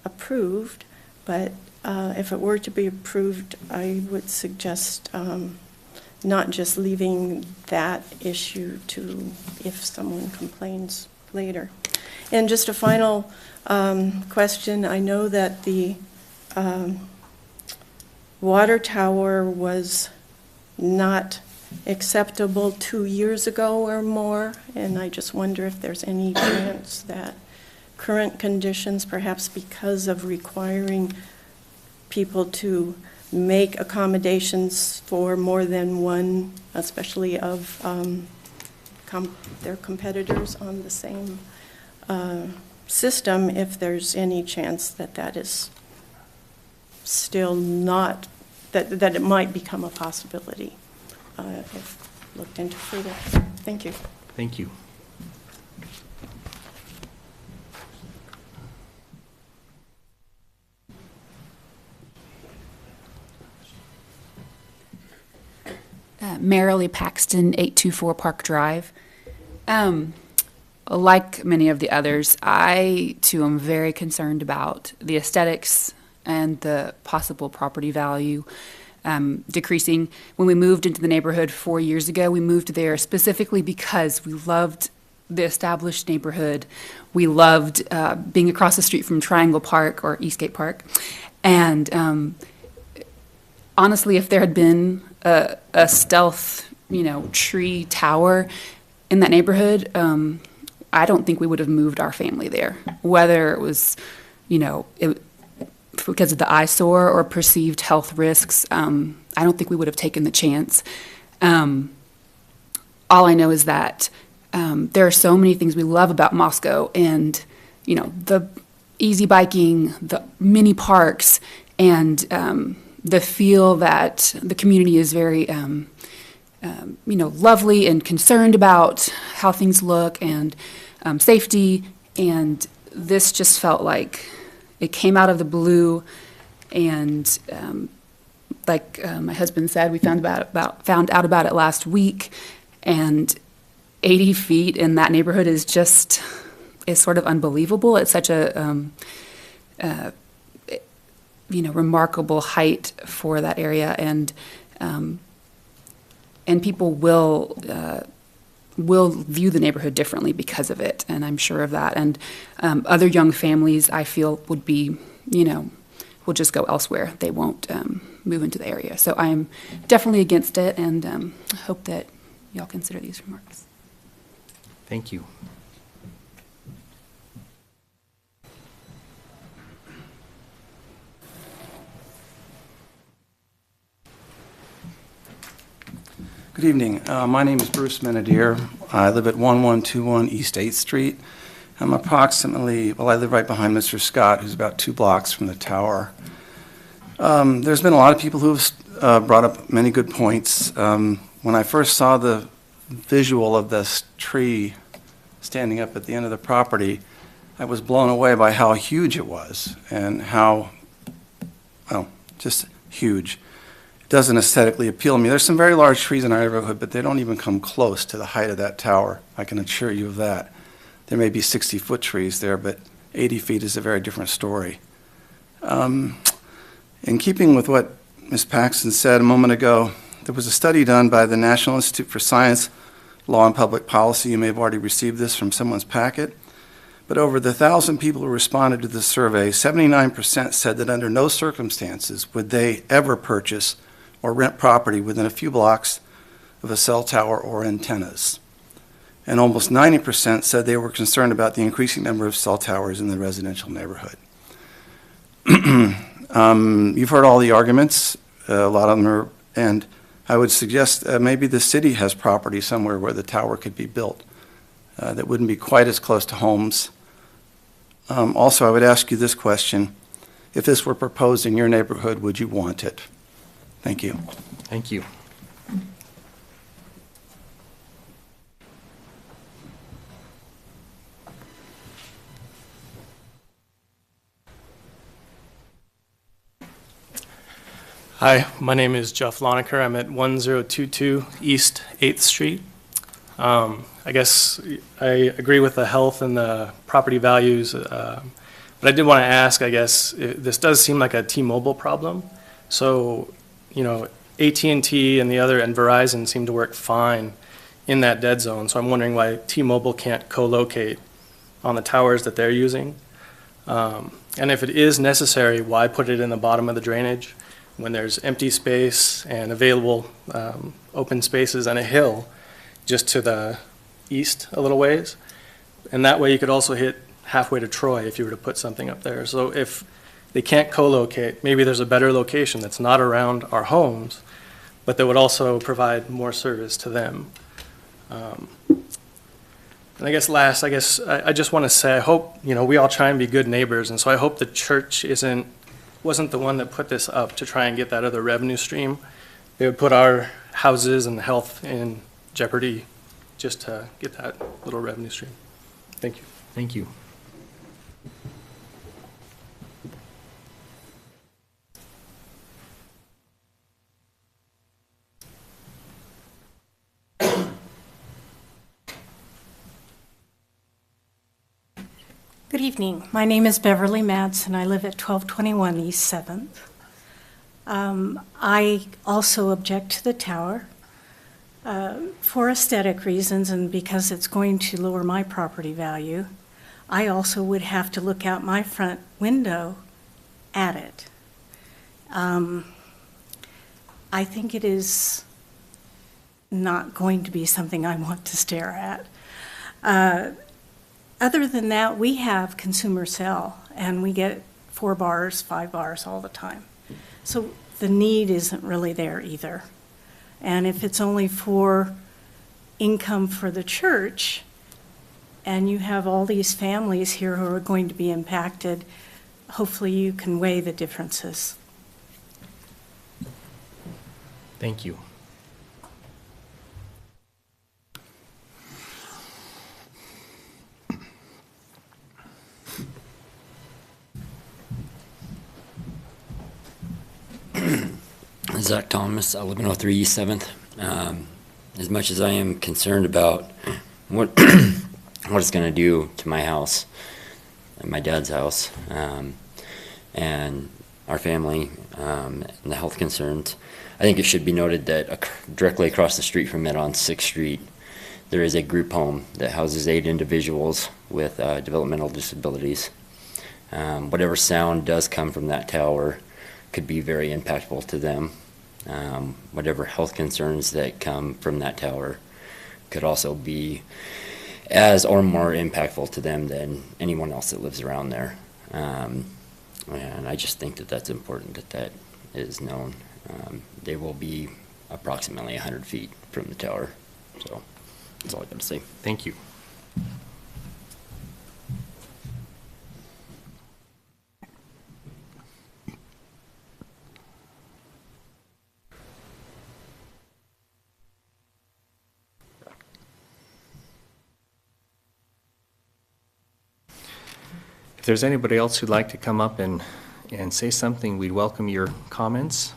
Speaker 15: approved, but if it were to be approved, I would suggest not just leaving that issue to if someone complains later. And just a final question. I know that the water tower was not acceptable 2 years ago or more, and I just wonder if there's any chance that current conditions, perhaps because of requiring people to make accommodations for more than one, especially of their competitors on the same system, if there's any chance that that is still not, that it might become a possibility if looked into further. Thank you.
Speaker 1: Thank you.
Speaker 16: Marilee Paxton, 824 Park Drive. Like many of the others, I too am very concerned about the aesthetics and the possible property value decreasing. When we moved into the neighborhood 4 years ago, we moved there specifically because we loved the established neighborhood. We loved being across the street from Triangle Park or Eastgate Park. And honestly, if there had been a stealth, tree tower in that neighborhood, I don't think we would have moved our family there. Whether it was, because of the eyesore or perceived health risks, I don't think we would have taken the chance. All I know is that there are so many things we love about Moscow, and the easy biking, the mini parks, and the feel that the community is very, lovely and concerned about how things look and safety. And this just felt like it came out of the blue. And like my husband said, we found out about it last week. And 80 feet in that neighborhood is sort of unbelievable. It's such a remarkable height for that area, and people will view the neighborhood differently because of it, and I'm sure of that. And other young families, I feel, would will just go elsewhere. They won't move into the area. So I'm definitely against it, and hope that y'all consider these remarks.
Speaker 1: Thank you.
Speaker 17: Good evening. My name is Bruce Menadier. I live at 1121 East 8th Street. I'm I live right behind Mr. Scott, who's about 2 blocks from the tower. There's been a lot of people who've brought up many good points. When I first saw the visual of this tree standing up at the end of the property, I was blown away by how huge it was and how, well, just huge. It doesn't aesthetically appeal to me. There's some very large trees in our neighborhood, but they don't even come close to the height of that tower. I can assure you of that. There may be 60-foot trees there, but 80 feet is a very different story. In keeping with what Ms. Paxton said a moment ago, there was a study done by the National Institute for Science, Law and Public Policy. You may have already received this from someone's packet. But over the 1,000 people who responded to the survey, 79% said that under no circumstances would they ever purchase or rent property within a few blocks of a cell tower or antennas. And almost 90% said they were concerned about the increasing number of cell towers in the residential neighborhood. You've heard all the arguments, a lot of them are, and I would suggest maybe the city has property somewhere where the tower could be built that wouldn't be quite as close to homes. Also, I would ask you this question. If this were proposed in your neighborhood, would you want it? Thank you.
Speaker 1: Thank you.
Speaker 18: Hi, my name is Jeff Loneker. I'm at 1022 East 8th Street. I guess I agree with the health and the property values, but I did want to ask, I guess, this does seem like a T-Mobile problem. So, AT&T and Verizon seem to work fine in that dead zone. So I'm wondering why T-Mobile can't co-locate on the towers that they're using. And if it is necessary, why put it in the bottom of the drainage when there's empty space and available open spaces on a hill just to the east a little ways? And that way you could also hit halfway to Troy if you were to put something up there. So if they can't co-locate, maybe there's a better location that's not around our homes, but that would also provide more service to them. And I guess last, I just want to say, I hope, we all try and be good neighbors, and so I hope the church wasn't the one that put this up to try and get that other revenue stream. They would put our houses and health in jeopardy just to get that little revenue stream. Thank you.
Speaker 1: Thank you.
Speaker 19: Good evening. My name is Beverly Madsen. I live at 1221 East 7th. I also object to the tower for aesthetic reasons and because it's going to lower my property value. I also would have to look out my front window at it. I think it is not going to be something I want to stare at. Other than that, we have consumer cell, and we get 4 bars, 5 bars all the time. So the need isn't really there either. And if it's only for income for the church, and you have all these families here who are going to be impacted, hopefully you can weigh the differences.
Speaker 1: Thank you.
Speaker 20: Zach Thomas, I live in 03 East 7th. As much as I am concerned about what it's going to do to my house, and my dad's house, and our family, and the health concerns, I think it should be noted that directly across the street from it on 6th Street, there is a group home that houses 8 individuals with developmental disabilities. Whatever sound does come from that tower could be very impactful to them. Whatever health concerns that come from that tower could also be as or more impactful to them than anyone else that lives around there. And I just think that that's important that that is known. They will be approximately 100 feet from the tower. So that's all I got to say.
Speaker 1: Thank you. If there's anybody else who'd like to come up and say something, we'd welcome your comments.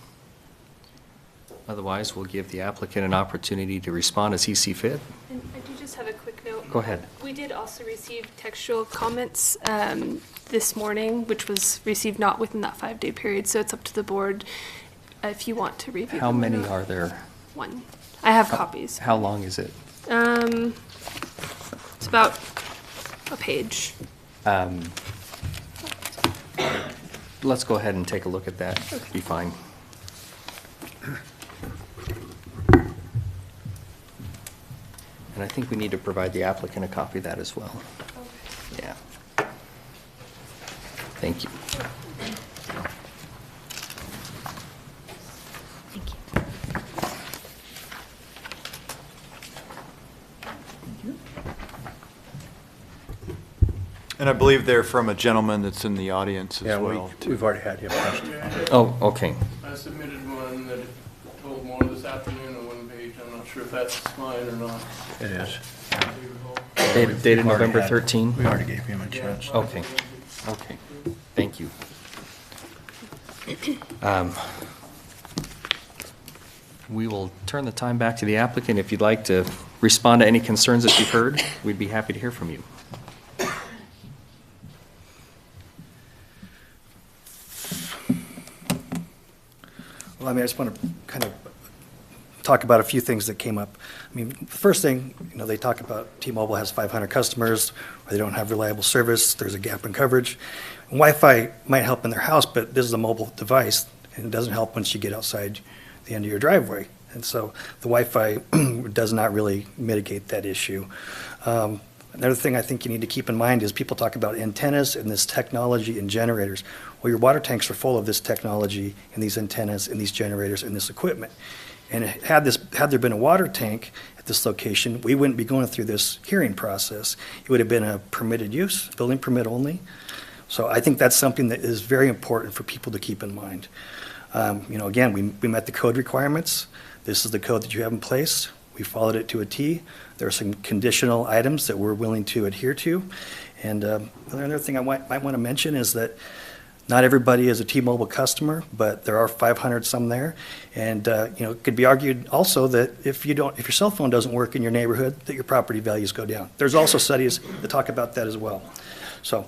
Speaker 1: Otherwise, we'll give the applicant an opportunity to respond as he sees fit.
Speaker 4: And I do just have a quick note.
Speaker 1: Go ahead.
Speaker 4: We did also receive textual comments this morning, which was received not within that 5-day period, so it's up to the board if you want to review
Speaker 1: How
Speaker 4: them or
Speaker 1: many
Speaker 4: not.
Speaker 1: are there?
Speaker 4: One. I have copies.
Speaker 1: How long is it?
Speaker 4: It's about a page.
Speaker 1: Let's go ahead and take a look at that. Be fine. And I think we need to provide the applicant a copy of that as well. Yeah. Thank you.
Speaker 6: And I believe they're from a gentleman that's in the audience as well.
Speaker 7: We've already had him questioned.
Speaker 1: Oh, okay.
Speaker 9: I submitted one that told more this afternoon on one page. I'm not sure if that's mine or not.
Speaker 7: It is.
Speaker 1: Dated
Speaker 7: We've already
Speaker 1: November
Speaker 7: had-
Speaker 1: 13?
Speaker 7: We already gave him a chance.
Speaker 1: Okay. Okay. Thank you. We will turn the time back to the applicant. If you'd like to respond to any concerns that you've heard, we'd be happy to hear from you.
Speaker 7: Well, I mean, I just want to kind of talk about a few things that came up. I mean, the first thing, they talk about T-Mobile has 500 customers, or they don't have reliable service, there's a gap in coverage. And Wi-Fi might help in their house, but this is a mobile device, and it doesn't help once you get outside the end of your driveway. And so the Wi-Fi does not really mitigate that issue. Another thing I think you need to keep in mind is people talk about antennas and this technology and generators. Well, your water tanks are full of this technology and these antennas and these generators and this equipment. And had there been a water tank at this location, we wouldn't be going through this hearing process. It would have been a permitted use, building permit only. So I think that's something that is very important for people to keep in mind. Again, we met the code requirements. This is the code that you have in place. We followed it to a T. There are some conditional items that we're willing to adhere to. And another thing I might want to mention is that not everybody is a T-Mobile customer, but there are 500 some there. And it could be argued also that if your cell phone doesn't work in your neighborhood, that your property values go down. There's also studies that talk about that as well. So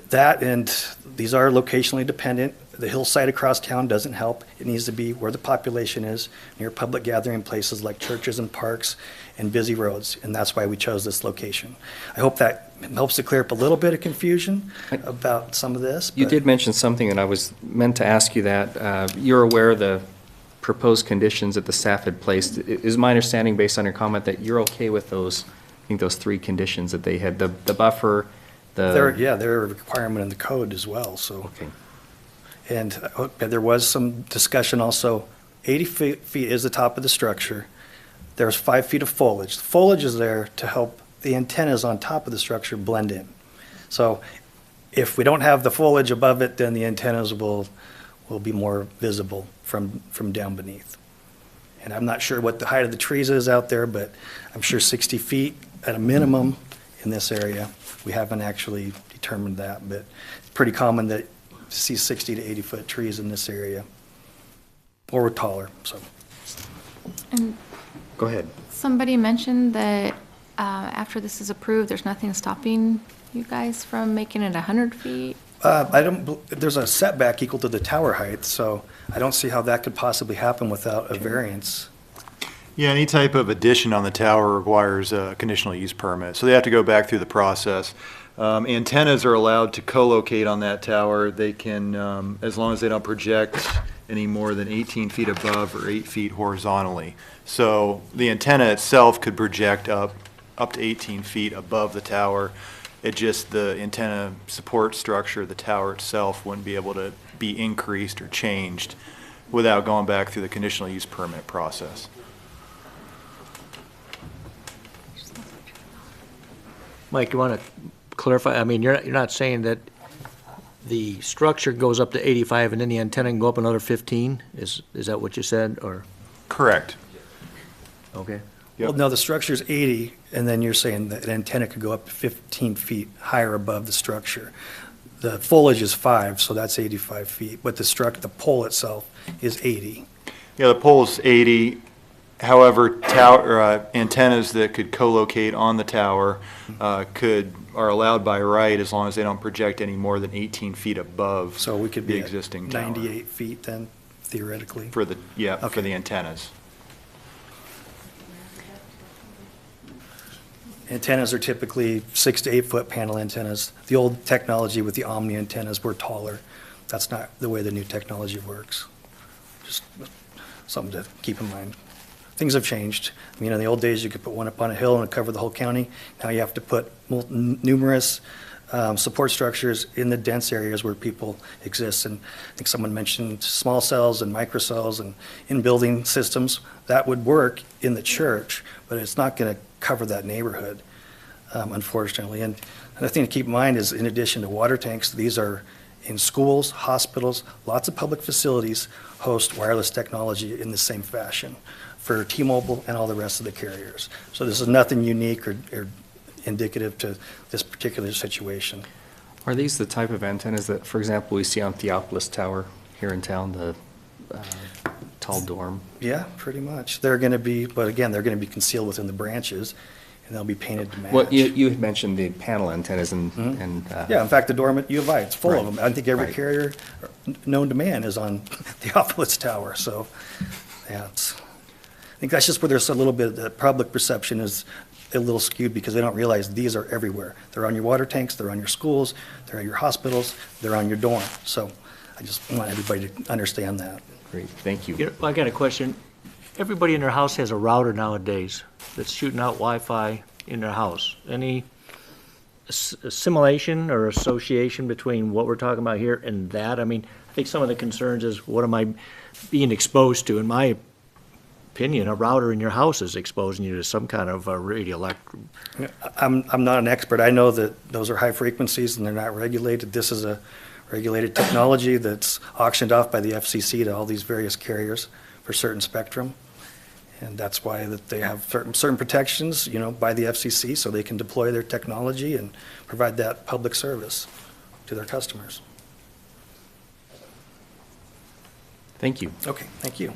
Speaker 7: that, and these are locationally dependent. The hillside across town doesn't help. It needs to be where the population is, near public gathering places like churches and parks and busy roads, and that's why we chose this location. I hope that helps to clear up a little bit of confusion about some of this.
Speaker 1: You
Speaker 7: but-
Speaker 1: did mention something, and I was meant to ask you that. You're aware of the proposed conditions that the staff had placed. Is my understanding, based on your comment, that you're okay with those, I think those 3 conditions that they had, the buffer,
Speaker 7: They're a requirement in the code as well, so.
Speaker 1: Okay.
Speaker 7: And there was some discussion also, 80 feet is the top of the structure. There's 5 feet of foliage. The foliage is there to help the antennas on top of the structure blend in. So if we don't have the foliage above it, then the antennas will be more visible from down beneath. And I'm not sure what the height of the trees is out there, but I'm sure 60 feet at a minimum in this area. We haven't actually determined that, but it's pretty common to see 60 to 80-foot trees in this area, or taller, so.
Speaker 2: And
Speaker 1: Go ahead.
Speaker 2: somebody mentioned that after this is approved, there's nothing stopping you guys from making it 100 feet?
Speaker 7: There's a setback equal to the tower height, so I don't see how that could possibly happen without a variance.
Speaker 6: Yeah, any type of addition on the tower requires a conditional use permit, so they have to go back through the process. Antennas are allowed to co-locate on that tower. They can, as long as they don't project any more than 18 feet above or 8 feet horizontally. So the antenna itself could project up to 18 feet above the tower. It just, the antenna support structure, the tower itself, wouldn't be able to be increased or changed without going back through the conditional use permit process.
Speaker 5: Mike, you want to clarify? I mean, you're not saying that the structure goes up to 85 and then the antenna can go up another 15? Is that what you said, or?
Speaker 6: Correct.
Speaker 5: Okay.
Speaker 7: Well, no, the structure's 80, and then you're saying that an antenna could go up to 15 feet higher above the structure. The foliage is 5, so that's 85 feet, but the pole itself is 80.
Speaker 6: Yeah, the pole's 80. However, tower antennas that could co-locate on the tower are allowed by right as long as they don't project any more than 18 feet above.
Speaker 7: So we could
Speaker 6: the
Speaker 7: be
Speaker 6: existing
Speaker 7: at
Speaker 6: tower.
Speaker 7: 98 feet then, theoretically?
Speaker 6: For the, yeah,
Speaker 7: Okay.
Speaker 6: for the antennas.
Speaker 7: Antennas are typically 6 to 8 foot panel antennas. The old technology with the Omni antennas were taller. That's not the way the new technology works. Just something to keep in mind. Things have changed. I mean, in the old days, you could put one up on a hill and it covered the whole county. Now you have to put numerous support structures in the dense areas where people exist. And I think someone mentioned small cells and microcells and in-building systems. That would work in the church, but it's not going to cover that neighborhood, unfortunately. And another thing to keep in mind is, in addition to water tanks, these are in schools, hospitals, lots of public facilities host wireless technology in the same fashion for T-Mobile and all the rest of the carriers. So this is nothing unique or indicative to this particular situation.
Speaker 1: Are these the type of antennas that, for example, we see on Theopolis Tower here in town, the tall dorm?
Speaker 7: Yeah, pretty much. They're going to be, but again, they're going to be concealed within the branches, and they'll be painted to match.
Speaker 1: Well, you had mentioned the panel antennas and.
Speaker 7: Yeah, in fact, the dorm at U of I, it's full of
Speaker 1: Right.
Speaker 7: them. I think every
Speaker 1: Right.
Speaker 7: carrier known to man is on Theopolis Tower, so, yeah, I think that's just where there's a little bit, the public perception is a little skewed because they don't realize these are everywhere. They're on your water tanks, they're on your schools, they're at your hospitals, they're on your dorm. So I just want everybody to understand that.
Speaker 1: Great, thank you.
Speaker 5: You know, I got a question. Everybody in their house has a router nowadays that's shooting out Wi-Fi in their house. Any assimilation or association between what we're talking about here and that? I mean, I think some of the concerns is what am I being exposed to? In my opinion, a router in your house is exposing you to some kind of
Speaker 7: I'm not an expert. I know that those are high frequencies and they're not regulated. This is a regulated technology that's auctioned off by the FCC to all these various carriers for certain spectrum. And that's why that they have certain protections, you know, by the FCC so they can deploy their technology and provide that public service to their customers.
Speaker 1: Thank you.
Speaker 7: Okay, thank you.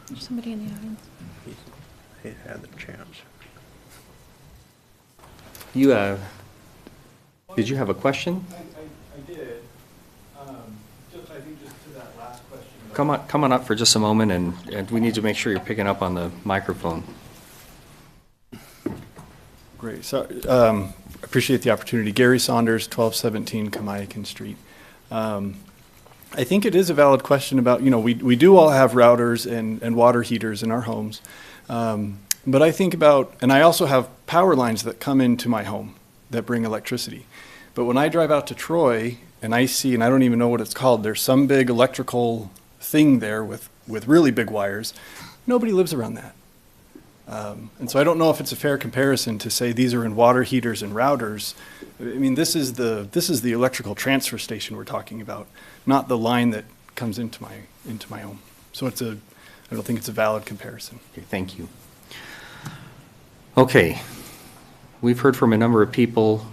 Speaker 2: There's somebody in the audience.
Speaker 3: He had the chance.
Speaker 1: You, did you have a question?
Speaker 13: I did. I think just to that last question.
Speaker 1: Come on up for just a moment, and we need to make sure you're picking up on the microphone.
Speaker 13: Great. So, appreciate the opportunity. Gary Saunders, 1217 Kamayakan Street. I think it is a valid question about, you know, we do all have routers and water heaters in our homes. But I think about, and I also have power lines that come into my home that bring electricity. But when I drive out to Troy and I see, and I don't even know what it's called, there's some big electrical thing there with really big wires. Nobody lives around that. And so I don't know if it's a fair comparison to say these are in water heaters and routers. I mean, this is the electrical transfer station we're talking about, not the line that comes into my home. So I don't think it's a valid comparison.
Speaker 1: Okay, thank you. Okay, we've heard from a number of people.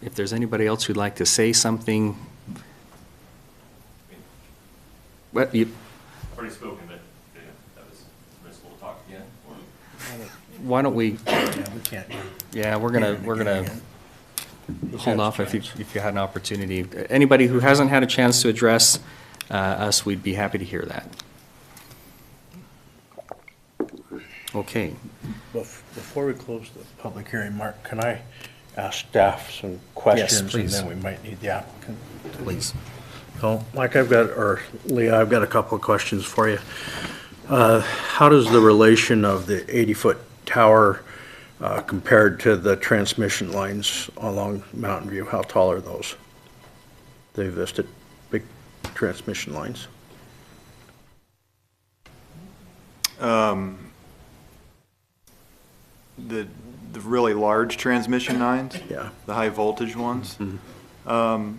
Speaker 1: If there's anybody else who'd like to say something. What, you?
Speaker 10: Already spoken, but that was permissible to talk again? Or?
Speaker 1: Why don't we?
Speaker 7: Yeah, we can't.
Speaker 1: Yeah, we're gonna hold off if you had an opportunity. Anybody who hasn't had a chance to address us, we'd be happy to hear that. Okay.
Speaker 21: Before we close the public hearing, Mark, can I ask staff some questions? And
Speaker 1: please.
Speaker 21: then we might need the applicant.
Speaker 1: Please.
Speaker 21: So, Mike, or Leah, I've got a couple of questions for you. How does the relation of the 80-foot tower compared to the transmission lines along Mountain View? How tall are those? The Vista big transmission lines?
Speaker 6: The really large transmission lines?
Speaker 21: Yeah.
Speaker 6: The high voltage ones?
Speaker 21: Mm-hmm.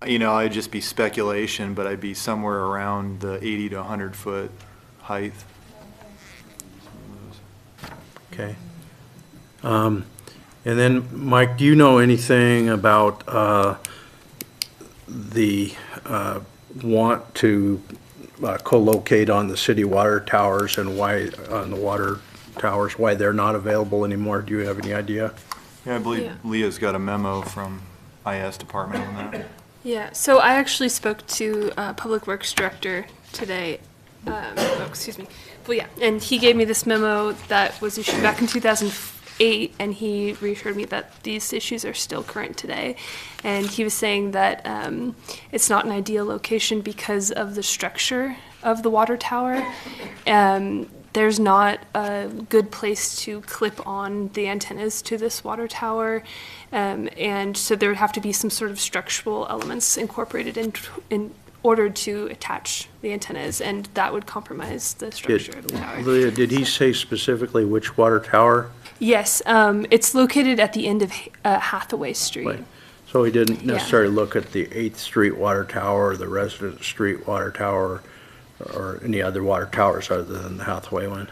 Speaker 6: I'd just be speculation, but I'd be somewhere around the 80 to 100 foot height.
Speaker 21: Okay. And then, Mike, do you know anything about the want to co-locate on the city water towers and why, on the water towers, why they're not available anymore? Do you have any idea?
Speaker 6: Yeah, I believe Leah's got a memo from IS department on that.
Speaker 4: Yeah, so I actually spoke to Public Works Director today. Excuse me. Well, yeah, and he gave me this memo that was issued back in 2008, and he reassured me that these issues are still current today. And he was saying that it's not an ideal location because of the structure of the water tower. There's not a good place to clip on the antennas to this water tower. And so there would have to be some sort of structural elements incorporated in order to attach the antennas, and that would compromise the structure of the tower.
Speaker 21: Leah, did he say specifically which water tower?
Speaker 4: Yes, it's located at the end of Hathaway Street.
Speaker 21: Right. So he didn't necessarily look at the 8th Street water tower, or the Resident Street water tower, or any other water towers other than the Hathaway one?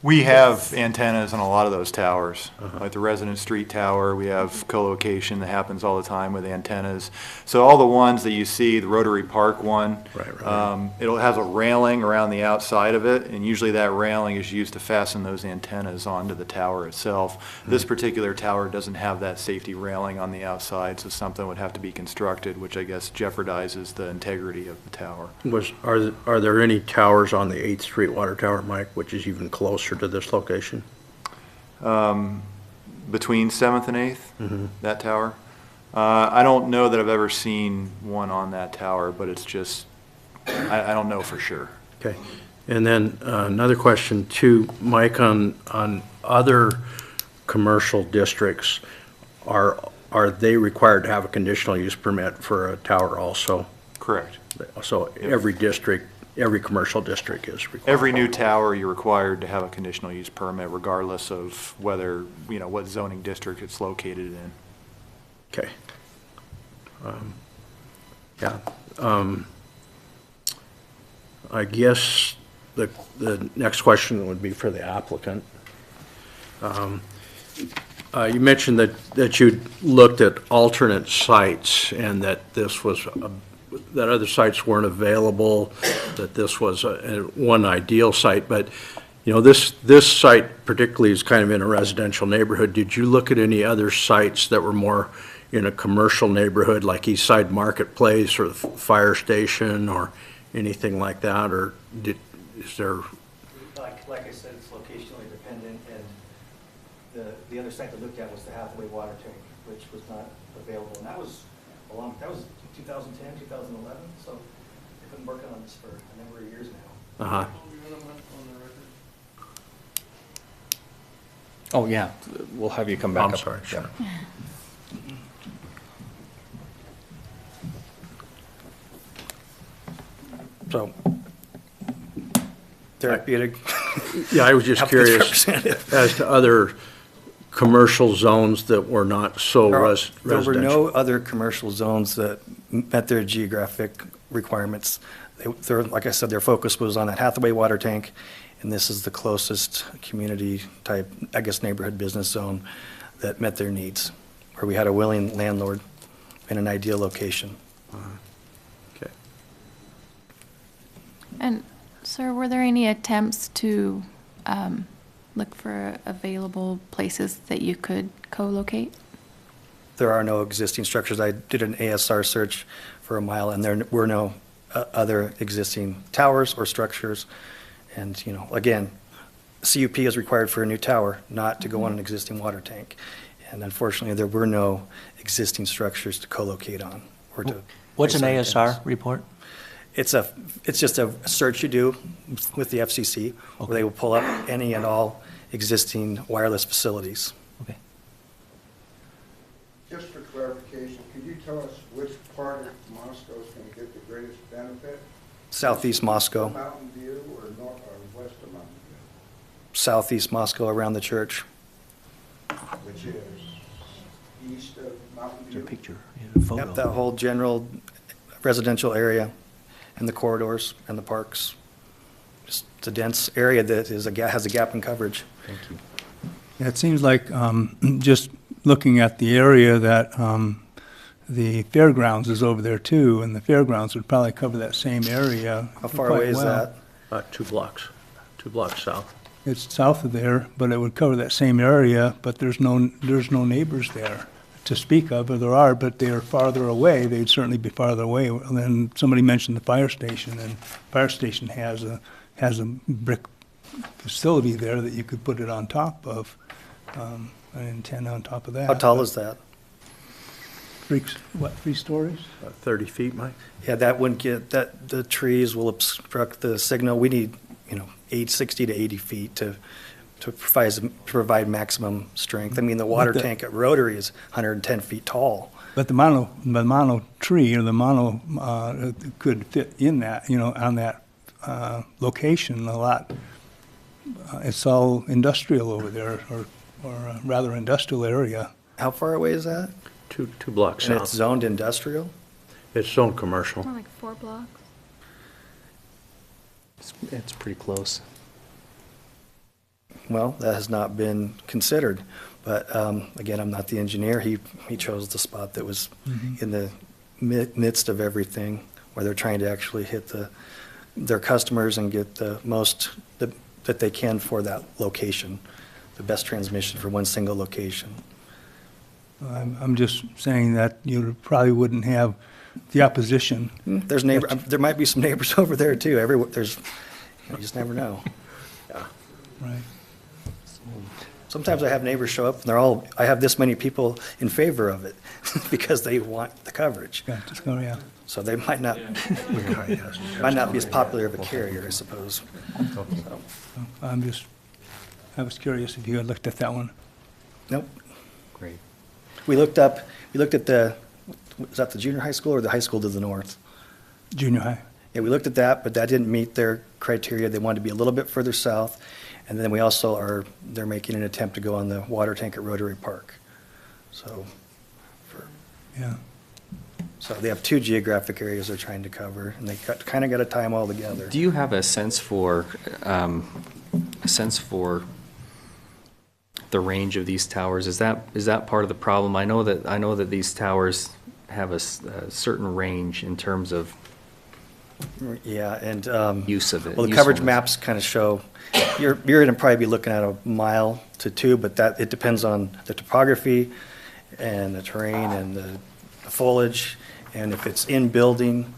Speaker 6: We have antennas on a lot of those towers, like the Resident Street Tower. We have co-location that happens all the time with antennas. So all the ones that you see, the Rotary Park one, it has a railing around the outside of it, and usually that railing is used to fasten those antennas onto the tower itself. This particular tower doesn't have that safety railing on the outside, so something would have to be constructed, which I guess jeopardizes the integrity of the tower.
Speaker 21: Are there any towers on the 8th Street water tower, Mike, which is even closer to this location?
Speaker 6: Between 7th and 8th, that tower. I don't know that I've ever seen one on that tower, but it's just, I don't know for sure.
Speaker 21: Okay. And then another question too, Mike, on other commercial districts, are they required to have a conditional use permit for a tower also?
Speaker 6: Correct.
Speaker 21: So every district, every commercial district is required?
Speaker 6: Every new tower, you're required to have a conditional use permit regardless of whether, what zoning district it's located in.
Speaker 21: Okay. I guess the next question would be for the applicant. You mentioned that you looked at alternate sites and that this was that other sites weren't available, that this was one ideal site, but this site particularly is kind of in a residential neighborhood. Did you look at any other sites that were more in a commercial neighborhood, like East Side Marketplace or the fire station or anything like that, or is there?
Speaker 5: Like I said, it's locationally dependent, and the other site I looked at was the Hathaway water tank, which was not available, and that was 2010, 2011, so they've been working on this for a number of years now.
Speaker 21: Uh-huh.
Speaker 1: Oh, yeah, we'll have you come back up.
Speaker 21: I'm sorry, sure.
Speaker 7: So, therapeutic.
Speaker 21: Yeah, I was just curious as to other commercial zones that were not so residential.
Speaker 7: There were no other commercial zones that met their geographic requirements. Like I said, their focus was on that Hathaway water tank, and this is the closest community type, I guess, neighborhood business zone that met their needs, where we had a willing landlord in an ideal location.
Speaker 21: Okay.
Speaker 2: And, sir, were there any attempts to look for available places that you could co-locate?
Speaker 7: There are no existing structures. I did an ASR search for a mile, and there were no other existing towers or structures. And, again, CUP is required for a new tower, not to go on an existing water tank. And unfortunately, there were no existing structures to co-locate on or to.
Speaker 5: What's an
Speaker 7: place
Speaker 5: ASR
Speaker 7: antennas.
Speaker 5: report?
Speaker 7: It's just a search you do with the FCC, where they will pull up any and all existing wireless facilities.
Speaker 5: Okay.
Speaker 14: Just for clarification, could you tell us which part of Moscow is going to get the greatest benefit?
Speaker 7: Southeast Moscow,
Speaker 14: Mountain View or north or west of Mountain View?
Speaker 7: southeast Moscow around the church.
Speaker 14: Which is east of Mountain View?
Speaker 5: Picture, a photo.
Speaker 7: Yep, that whole general residential area and the corridors and the parks. Just a dense area that has a gap in coverage.
Speaker 5: Thank you.
Speaker 8: Yeah, it seems like just looking at the area that the fairgrounds is over there too, and the fairgrounds would probably cover that same area.
Speaker 7: How far
Speaker 8: quite
Speaker 7: away is
Speaker 8: well.
Speaker 7: that?
Speaker 21: 2 blocks, 2 blocks south.
Speaker 8: It's south of there, but it would cover that same area, but there's no neighbors there to speak of, or there are, but they are farther away. They'd certainly be farther away. And then somebody mentioned the fire station, and fire station has a brick facility there that you could put it on top of, an antenna on top of that.
Speaker 7: How tall is that?
Speaker 8: 3 stories?
Speaker 21: 30 feet, Mike?
Speaker 7: Yeah, that wouldn't get, the trees will obstruct the signal. We need, 60 to 80 feet to provide maximum strength. I mean, the water tank at Rotary is 110 feet tall.
Speaker 8: But the mono tree or the mono could fit in that, on that location a lot. It's all industrial over there, or a rather industrial area.
Speaker 7: How far away is that?
Speaker 21: 2 blocks
Speaker 7: And
Speaker 21: south.
Speaker 7: it's zoned industrial?
Speaker 21: It's zoned commercial.
Speaker 2: More like 4 blocks.
Speaker 1: It's pretty close.
Speaker 7: Well, that has not been considered. But again, I'm not the engineer. He chose the spot that was in the midst of everything, where they're trying to actually hit their customers and get the most that they can for that location, the best transmission for one single location.
Speaker 8: I'm just saying that you probably wouldn't have the opposition.
Speaker 7: There's there might be some neighbors over there too. You just never know.
Speaker 21: Yeah.
Speaker 8: Right.
Speaker 7: Sometimes I have neighbors show up and I have this many people in favor of it because they want the coverage.
Speaker 8: Yeah, just go, yeah.
Speaker 7: So they might not be as popular of a carrier, I suppose. So,
Speaker 8: I was curious if you had looked at that one.
Speaker 7: Nope.
Speaker 1: Great.
Speaker 7: We looked at was that the junior high school or the high school to the north?
Speaker 8: Junior high.
Speaker 7: Yeah, we looked at that, but that didn't meet their criteria. They wanted to be a little bit further south. And then we also they're making an attempt to go on the water tank at Rotary Park. So,
Speaker 8: Yeah.
Speaker 7: so they have 2 geographic areas they're trying to cover, and they kind of got to tie them all together.
Speaker 1: Do you have a sense for the range of these towers? Is that part of the problem? I know that these towers have a certain range in terms of
Speaker 7: Yeah, and
Speaker 1: use of it.
Speaker 7: well, the coverage
Speaker 1: usefulness.
Speaker 7: maps kind of show you're going to probably be looking at 1 mile to 2, but it depends on the topography and the terrain and the foliage, and if it's in building,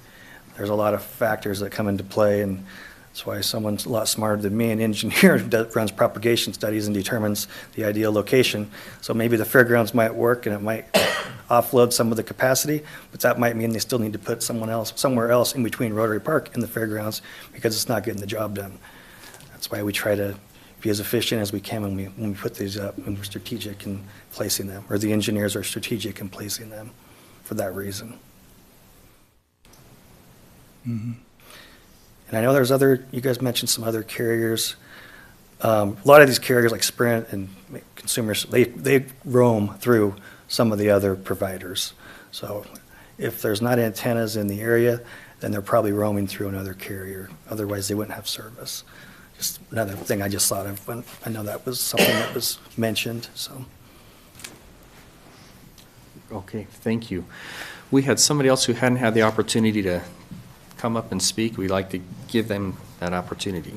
Speaker 7: there's a lot of factors that come into play, and that's why someone's a lot smarter than me, an engineer that runs propagation studies and determines the ideal location. So maybe the fairgrounds might work and it might offload some of the capacity, but that might mean they still need to put somewhere else in between Rotary Park and the fairgrounds because it's not getting the job done. That's why we try to be as efficient as we can when we put these up, and we're strategic in placing them, or the engineers are strategic in placing them for that reason.
Speaker 8: Mm-hmm.
Speaker 7: And I know you guys mentioned some other carriers. A lot of these carriers like Sprint and Consumers, they roam through some of the other providers. So if there's not antennas in the area, then they're probably roaming through another carrier. Otherwise, they wouldn't have service. Just another thing I just thought of when I know that was something that was mentioned, so.
Speaker 1: Okay, thank you. We had somebody else who hadn't had the opportunity to come up and speak. We'd like to give them that opportunity.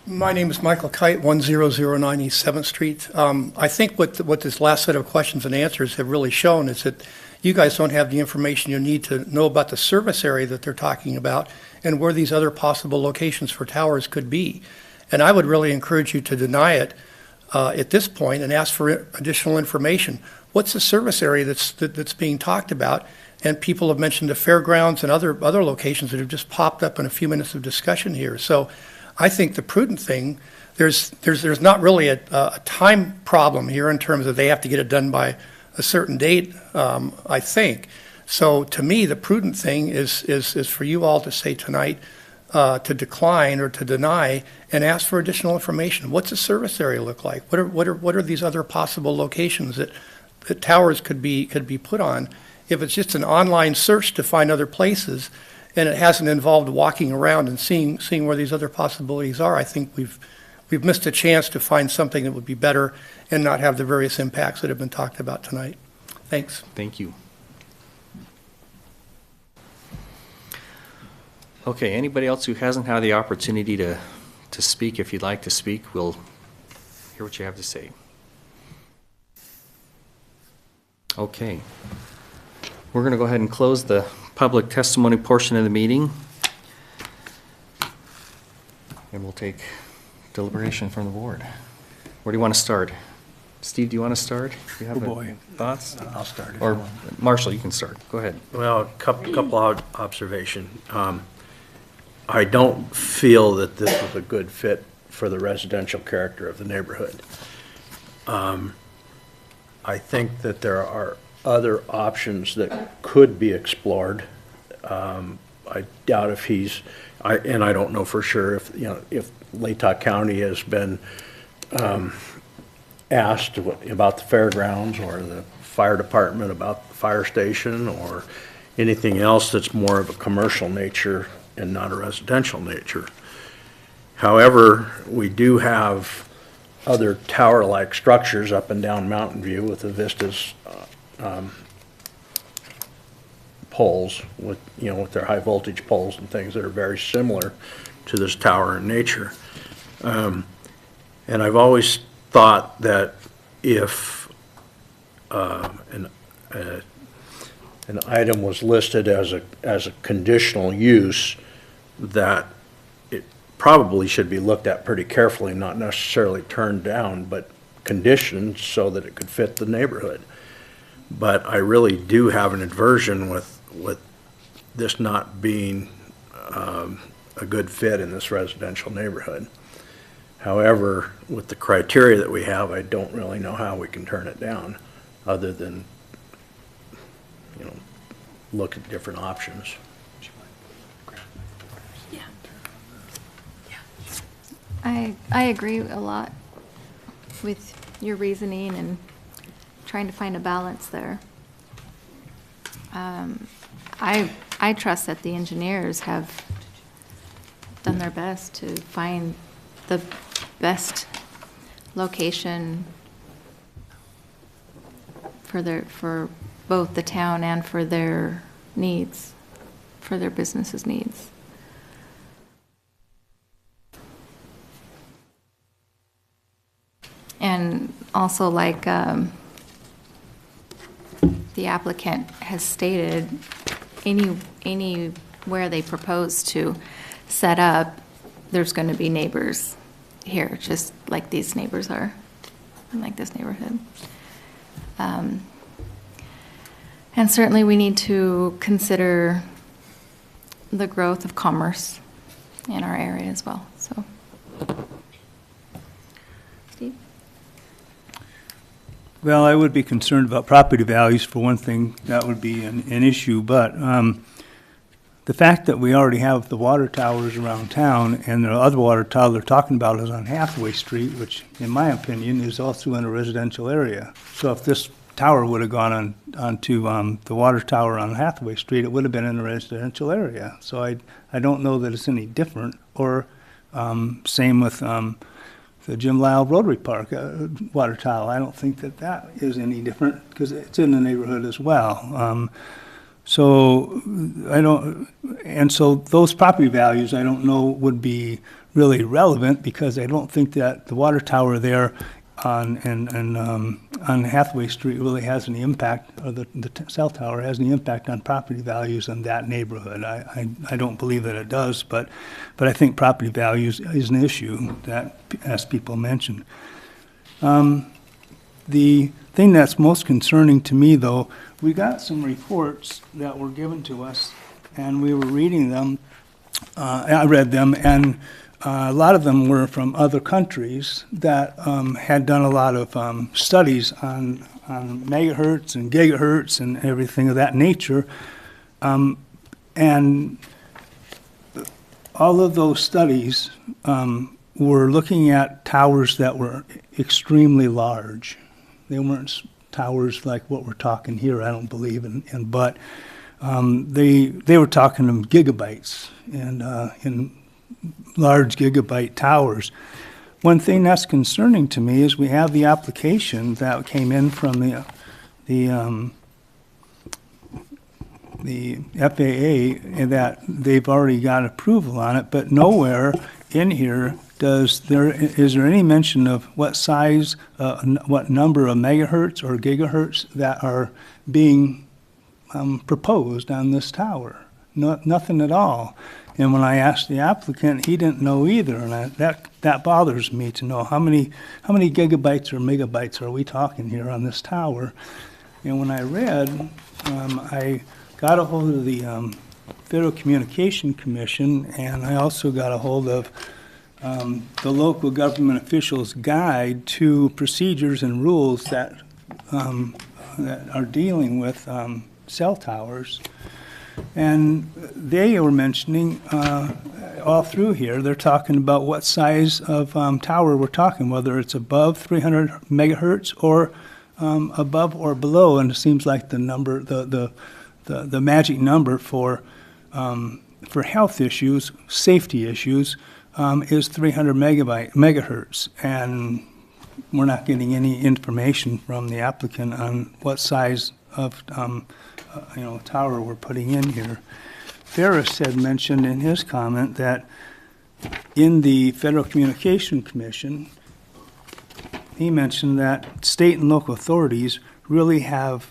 Speaker 22: My name is Michael Kite, 1009 East 7th Street. I think what this last set of questions and answers have really shown is that you guys don't have the information you need to know about the service area that they're talking about and where these other possible locations for towers could be. And I would really encourage you to deny it at this point and ask for additional information. What's the service area that's being talked about? And people have mentioned the fairgrounds and other locations that have just popped up in a few minutes of discussion here. So I think the prudent thing, there's not really a time problem here in terms of they have to get it done by a certain date, I think. So to me, the prudent thing is for you all to say tonight to decline or to deny and ask for additional information. What's the service area look like? What are these other possible locations that towers could be put on? If it's just an online search to find other places and it hasn't involved walking around and seeing where these other possibilities are, I think we've missed a chance to find something that would be better and not have the various impacts that have been talked about tonight. Thanks.
Speaker 1: Thank you. Okay, anybody else who hasn't had the opportunity to speak, if you'd like to speak, we'll hear what you have to say. Okay. We're going to go ahead and close the public testimony portion of the meeting. And we'll take deliberation from the board. Where do you want to start? Steve, do you want to start? Do you have thoughts?
Speaker 7: I'll start.
Speaker 1: Or Marshall, you can start. Go ahead.
Speaker 21: Well, a couple observation. I don't feel that this was a good fit for the residential character of the neighborhood. I think that there are other options that could be explored. I doubt if and I don't know for sure if Latah County has been asked about the fairgrounds or the fire department about the fire station or anything else that's more of a commercial nature and not a residential nature. However, we do have other tower-like structures up and down Mountain View with the vistas poles with their high voltage poles and things that are very similar to this tower in nature. And I've always thought that if an item was listed as a conditional use, that it probably should be looked at pretty carefully, not necessarily turned down, but conditioned so that it could fit the neighborhood. But I really do have an aversion with this not being a good fit in this residential neighborhood. However, with the criteria that we have, I don't really know how we can turn it down other than, look at different options.
Speaker 2: I agree a lot with your reasoning and trying to find a balance there. I trust that the engineers have done their best to find the best location for both the town and for their needs, for their businesses' needs. And also, like the applicant has stated, anywhere they propose to set up, there's going to be neighbors here, just like these neighbors are, and like this neighborhood. And certainly we need to consider the growth of commerce in our area as well, so. Steve?
Speaker 8: Well, I would be concerned about property values for one thing. That would be an issue, but the fact that we already have the water towers around town and the other water tower they're talking about is on Hathaway Street, which in my opinion is also in a residential area. So if this tower would have gone onto the water tower on Hathaway Street, it would have been in a residential area. So I don't know that it's any different. Or same with the Jim Lyle Rotary Park water tower. I don't think that is any different because it's in the neighborhood as well. So those property values I don't know would be really relevant because I don't think that the water tower there on Hathaway Street really has any impact, or the cell tower has any impact on property values in that neighborhood. I don't believe that it does, but I think property values is an issue that, as people mentioned. The thing that's most concerning to me, though, we got some reports that were given to us, and we were reading them. I read them, and a lot of them were from other countries that had done a lot of studies on megahertz and gigahertz and everything of that nature. And all of those studies were looking at towers that were extremely large. They weren't towers like what we're talking here, I don't believe, but they were talking in gigabytes and in large gigabyte towers. One thing that's concerning to me is we have the application that came in from the FAA, and that they've already got approval on it, but nowhere in here is there any mention of what size, what number of megahertz or gigahertz that are being proposed on this tower? Nothing at all. And when I asked the applicant, he didn't know either, and that bothers me to know how many gigabytes or megabytes are we talking here on this tower. And when I read, I got a hold of the Federal Communication Commission, and I also got a hold of the local government officials' guide to procedures and rules that are dealing with cell towers. And they were mentioning all through here, they're talking about what size of tower we're talking, whether it's above 300 megahertz or above or below. And it seems like the number, the magic number for health issues, safety issues, is 300 megahertz. And we're not getting any information from the applicant on what size of tower we're putting in here. Ferris had mentioned in his comment that in the Federal Communication Commission, he mentioned that state and local authorities really have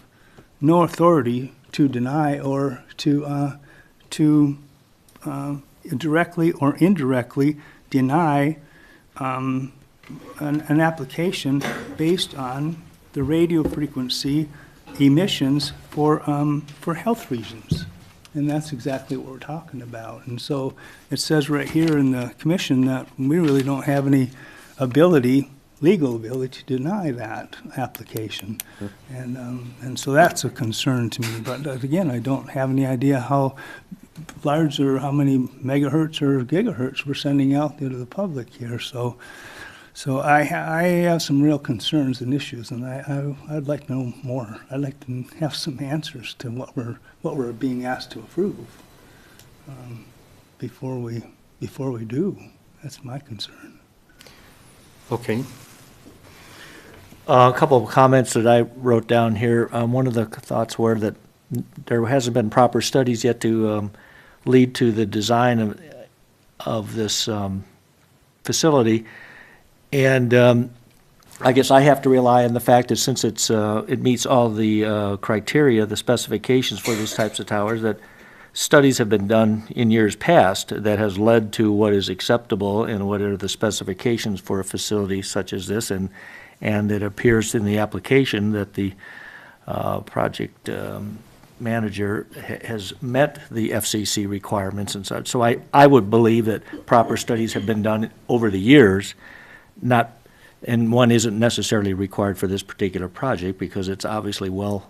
Speaker 8: no authority to deny or to directly or indirectly deny an application based on the radio frequency emissions for health reasons. And that's exactly what we're talking about. And so it says right here in the commission that we really don't have any legal ability to deny that application. And so that's a concern to me. But again, I don't have any idea how large or how many megahertz or gigahertz we're sending out into the public here. So I have some real concerns and issues, and I'd like to know more. I'd like to have some answers to what we're being asked to approve before we do. That's my concern.
Speaker 1: Okay.
Speaker 5: A couple of comments that I wrote down here. One of the thoughts were that there hasn't been proper studies yet to lead to the design of this facility. And I guess I have to rely on the fact that since it meets all the criteria, the specifications for these types of towers, that studies have been done in years past that has led to what is acceptable and what are the specifications for a facility such as this. And it appears in the application that the project manager has met the FCC requirements and such. So I would believe that proper studies have been done over the years, and one isn't necessarily required for this particular project because it's obviously well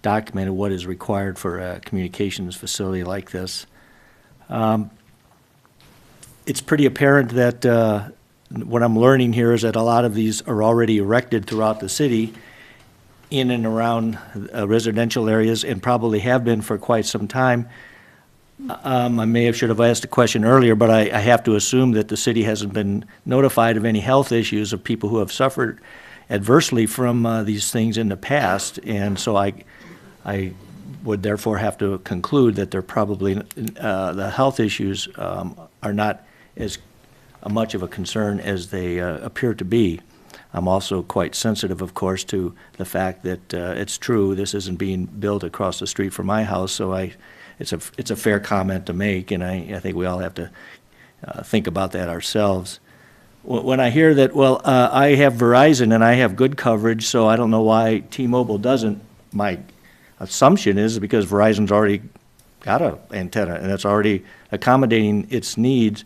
Speaker 5: documented what is required for a communications facility like this. It's pretty apparent that what I'm learning here is that a lot of these are already erected throughout the city in and around residential areas and probably have been for quite some time. I should have asked a question earlier, but I have to assume that the city hasn't been notified of any health issues of people who have suffered adversely from these things in the past, and so I would therefore have to conclude that they're probably the health issues are not as much of a concern as they appear to be. I'm also quite sensitive, of course, to the fact that it's true, this isn't being built across the street from my house, so it's a fair comment to make, and I think we all have to think about that ourselves. When I hear that, well, I have Verizon and I have good coverage, so I don't know why T-Mobile doesn't, my assumption is because Verizon's already got an antenna and it's already accommodating its needs,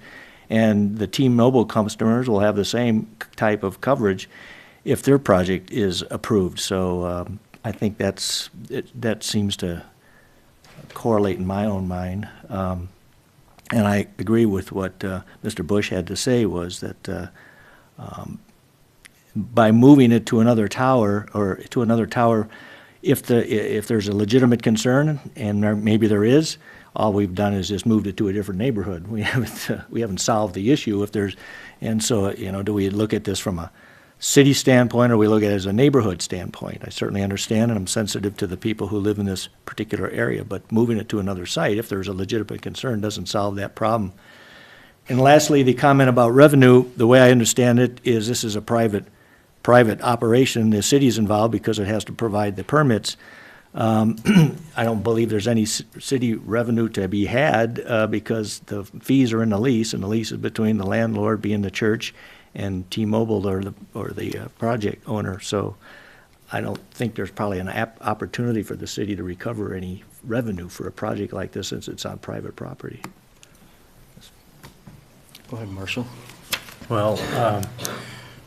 Speaker 5: and the T-Mobile customers will have the same type of coverage if their project is approved. So I think that seems to correlate in my own mind. And I agree with what Mr. Bush had to say, was that by moving it to another tower, if there's a legitimate concern, and maybe there is, all we've done is just moved it to a different neighborhood. We haven't solved the issue. And so do we look at this from a city standpoint, or we look at it as a neighborhood standpoint? I certainly understand, and I'm sensitive to the people who live in this particular area, but moving it to another site, if there's a legitimate concern, doesn't solve that problem. And lastly, the comment about revenue, the way I understand it is this is a private operation. The city's involved because it has to provide the permits. I don't believe there's any city revenue to be had because the fees are in the lease, and the lease is between the landlord, being the church, and T-Mobile or the project owner. So I don't think there's probably an opportunity for the city to recover any revenue for a project like this since it's on private property. Go ahead, Marshall.
Speaker 21: Well,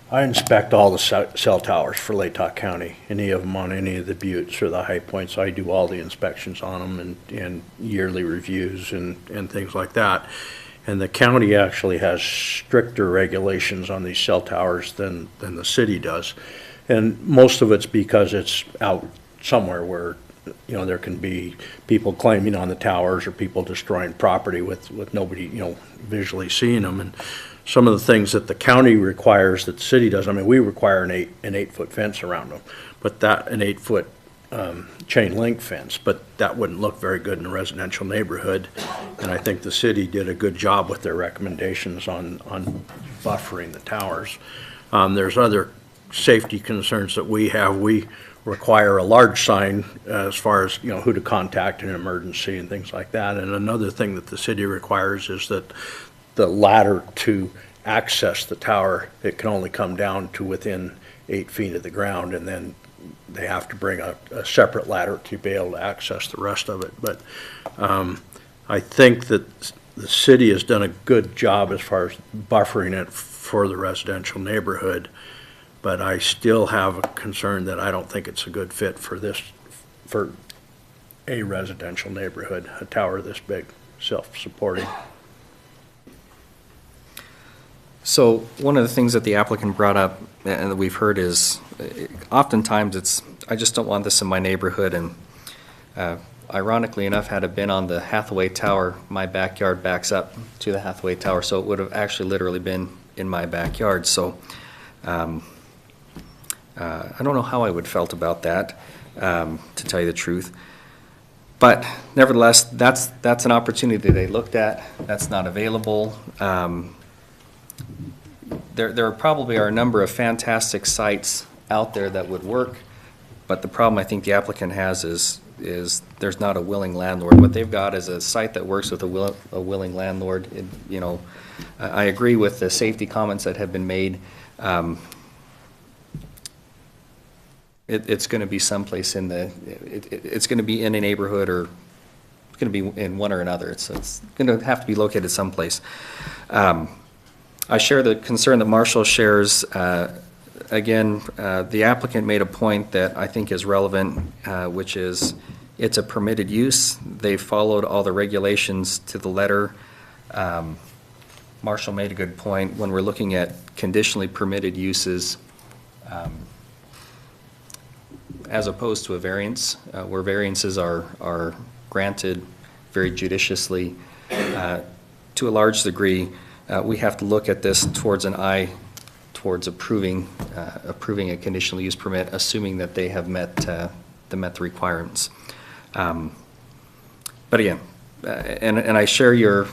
Speaker 21: I inspect all the cell towers for Latah County, any of them on any of the buttes or the high points. I do all the inspections on them and yearly reviews and things like that. And the county actually has stricter regulations on these cell towers than the city does. And most of it's because it's out somewhere where, there can be people claiming on the towers or people destroying property with nobody, visually seeing them. And some of the things that the county requires that the city does, we require an 8-foot fence around them, but an 8-foot chain link fence, but that wouldn't look very good in a residential neighborhood. And I think the city did a good job with their recommendations on buffering the towers. There's other safety concerns that we have. We require a large sign as far as who to contact in an emergency and things like that. And another thing that the city requires is that the ladder to access the tower, it can only come down to within 8 feet of the ground, and then they have to bring a separate ladder to be able to access the rest of it. But I think that the city has done a good job as far as buffering it for the residential neighborhood, but I still have a concern that I don't think it's a good fit for a residential neighborhood, a tower this big, self-supporting.
Speaker 1: So one of the things that the applicant brought up and that we've heard is oftentimes I just don't want this in my neighborhood. And ironically enough, had it been on the Hathaway Tower, my backyard backs up to the Hathaway Tower, so it would have actually literally been in my backyard. So I don't know how I would felt about that, to tell you the truth. But nevertheless, that's an opportunity they looked at. That's not available. There probably are a number of fantastic sites out there that would work, but the problem I think the applicant has is there's not a willing landlord. What they've got is a site that works with a willing landlord. I agree with the safety comments that have been made. It's going to be someplace it's going to be in a neighborhood, or it's going to be in one or another. It's going to have to be located someplace. I share the concern that Marshall shares. Again, the applicant made a point that I think is relevant, which is it's a permitted use. They've followed all the regulations to the letter. Marshall made a good point. When we're looking at conditionally permitted uses, as opposed to a variance, where variances are granted very judiciously, to a large degree, we have to look at this towards an eye towards approving a conditional use permit, assuming that they have met the requirements. But again, and I share you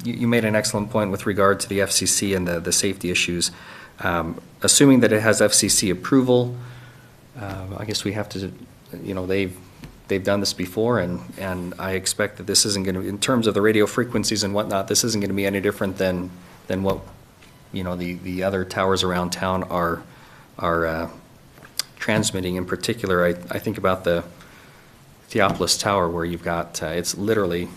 Speaker 1: made an excellent point with regard to the FCC and the safety issues. Assuming that it has FCC approval, I guess we have to, you know, they've done this before, and I expect that this isn't going to, in terms of the radio frequencies and whatnot, this isn't going to be any different than what, you know, the other towers around town are transmitting. In particular, I think about the Theopolis Tower, where you've got, it's literally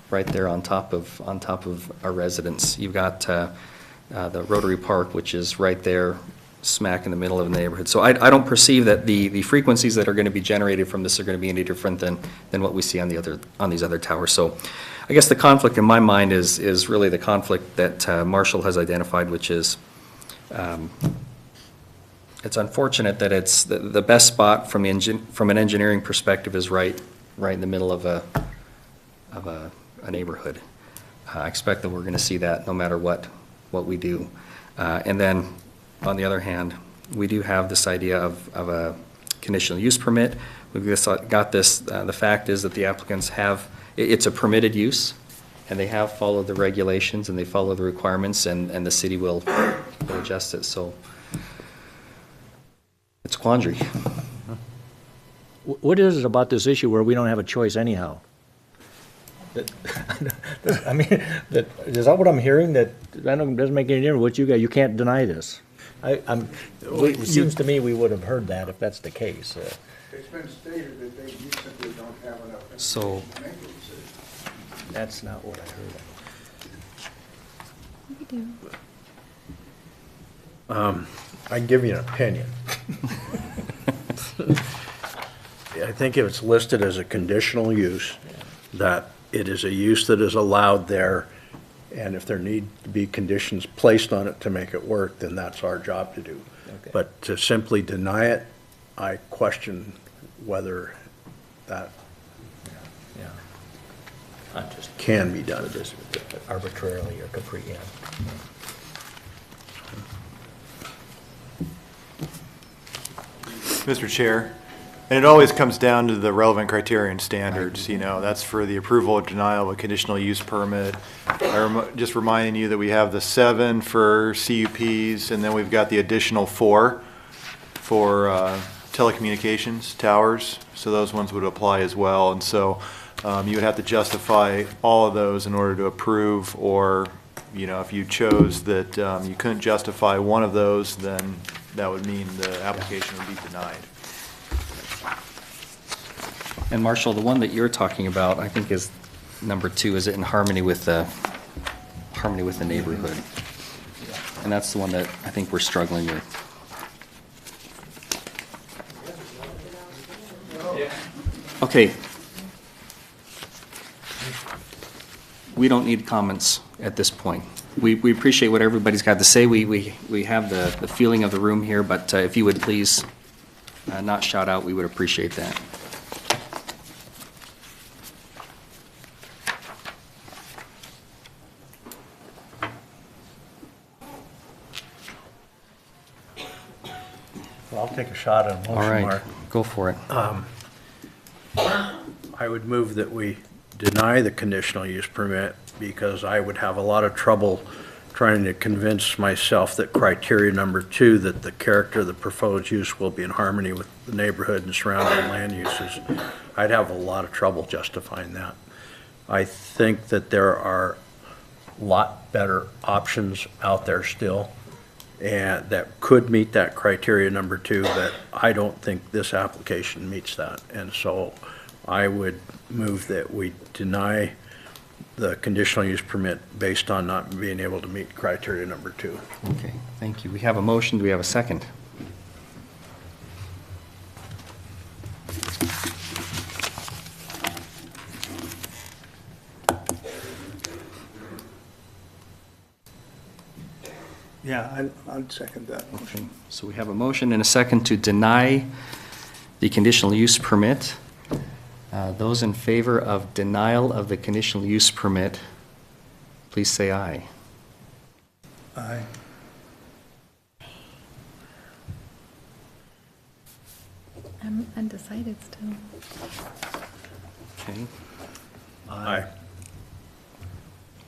Speaker 1: right there on top of our residence. You've got the Rotary Park, which is right there, smack in the middle of the neighborhood. So I don't perceive that the frequencies that are going to be generated from this are going to be any different than what we see on these other towers. So I guess the conflict in my mind is really the conflict that Marshall has identified, which is it's unfortunate that it's the best spot from an engineering perspective is right in the middle of a neighborhood. I expect that we're going to see that no matter what we do. And then, on the other hand, we do have this idea of a conditional use permit. We've got this, the fact is that the applicants have, it's a permitted use, and they have followed the regulations and they follow the requirements, and the city will adjust it. So it's a quandary.
Speaker 5: What is it about this issue where we don't have a choice anyhow? I mean, is that what I'm hearing? That doesn't make any difference what you got. You can't deny this. It seems to me we would have heard that if that's the case.
Speaker 14: It's been stated that you simply don't have enough
Speaker 1: So
Speaker 14: information to make a decision.
Speaker 5: That's not what I heard.
Speaker 2: We do.
Speaker 21: I can give you an opinion. I think if it's listed as a conditional use, that it is a use that is allowed there, and if there need to be conditions placed on it to make it work, then that's our job to do.
Speaker 5: Okay.
Speaker 21: But to simply deny it, I question whether that
Speaker 5: Yeah. Not just
Speaker 21: can be done.
Speaker 5: just arbitrarily or capriciously.
Speaker 6: Mr. Chair, and it always comes down to the relevant criteria and standards, you know, that's for the approval or denial of a conditional use permit. Just reminding you that we have the 7 for CUPs, and then we've got the additional 4 for telecommunications towers, so those ones would apply as well. And so you would have to justify all of those in order to approve, or, you know, if you chose that you couldn't justify one of those, then that would mean the application would be denied.
Speaker 1: And Marshall, the one that you're talking about, I think is number 2. Is it in harmony with the neighborhood? And that's the one that I think we're struggling with. Okay. We don't need comments at this point. We appreciate what everybody's got to say. We have the feeling of the room here, but if you would please not shout out, we would appreciate that.
Speaker 21: Well, I'll take a shot at a motion,
Speaker 1: All right,
Speaker 21: Mark.
Speaker 1: go for it.
Speaker 21: I would move that we deny the conditional use permit, because I would have a lot of trouble trying to convince myself that criteria number 2, that the character of the proposed use will be in harmony with the neighborhood and surrounding land uses. I'd have a lot of trouble justifying that. I think that there are a lot better options out there still, and that could meet that criteria number 2, but I don't think this application meets that. And so I would move that we deny the conditional use permit based on not being able to meet criteria number 2.
Speaker 1: Okay, thank you. We have a motion. Do we have a second?
Speaker 8: Yeah, I'd second that.
Speaker 1: Okay, so we have a motion and a second to deny the conditional use permit. Those in favor of denial of the conditional use permit, please say aye.
Speaker 8: Aye.
Speaker 2: I'm undecided still.
Speaker 1: Okay.
Speaker 21: Aye.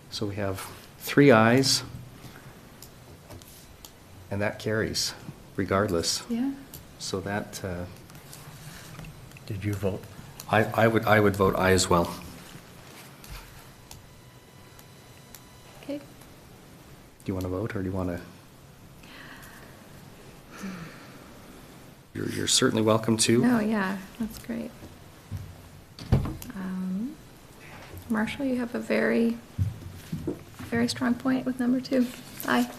Speaker 1: So we have 3 ayes And that carries regardless.
Speaker 2: Yeah.
Speaker 1: So that,
Speaker 21: Did you vote?
Speaker 1: I would vote aye as well.
Speaker 2: Okay.
Speaker 1: Do you want to vote, or do you want to? You're certainly welcome to.
Speaker 2: No, yeah, that's great. Marshall, you have a very, very strong point with number 2. Aye.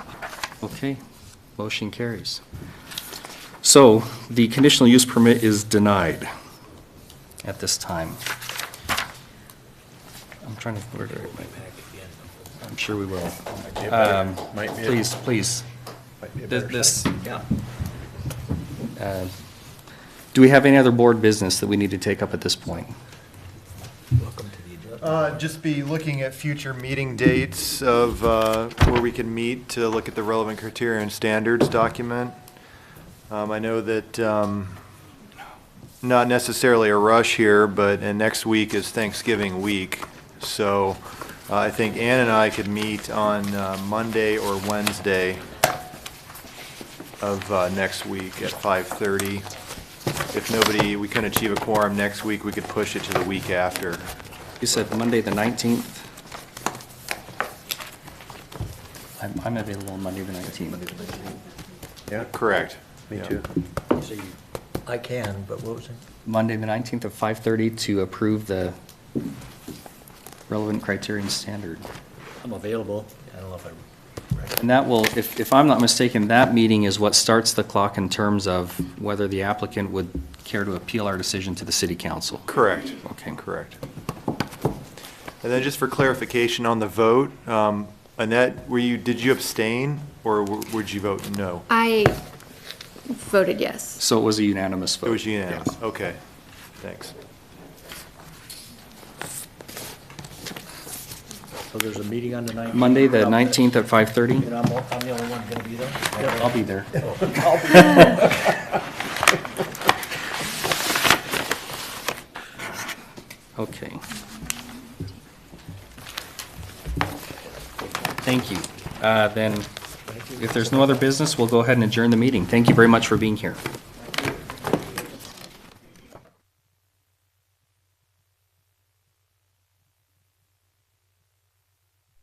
Speaker 1: Okay, motion carries. So the conditional use permit is denied at this time. I'm trying to, where did I write my bag again? I'm sure we will. Please. This, yeah. Do we have any other board business that we need to take up at this point?
Speaker 6: Just be looking at future meeting dates of where we can meet to look at the relevant criteria and standards document. I know that not necessarily a rush here, and next week is Thanksgiving week. So I think Ann and I could meet on Monday or Wednesday of next week at 5:30. If we couldn't achieve a quorum next week, we could push it to the week after.
Speaker 1: You said Monday the 19th? I'm available on Monday the 19th.
Speaker 6: Yeah, correct.
Speaker 21: Me
Speaker 6: Yeah.
Speaker 21: too. So I can, but what was it?
Speaker 1: Monday the 19th of 5:30 to approve the relevant criterion standard.
Speaker 21: I'm available. I don't know if
Speaker 1: And that will, if I'm not mistaken, that meeting is what starts the clock in terms of whether the applicant would care to appeal our decision to the city council.
Speaker 6: Correct.
Speaker 1: Okay.
Speaker 6: Correct. And then just for clarification on the vote, Annette, did you abstain, or would you vote no?
Speaker 2: I voted yes.
Speaker 1: So it was a unanimous vote?
Speaker 6: It was unanimous, okay, thanks.
Speaker 5: So there's a meeting on the 19th?
Speaker 1: Monday, the 19th at 5:30?
Speaker 5: And I'm the only one going to be there?
Speaker 1: Yep, I'll be there.
Speaker 5: I'll be there.
Speaker 1: Okay. Thank you. Then, if there's no other business, we'll go ahead and adjourn the meeting. Thank you very much for being here.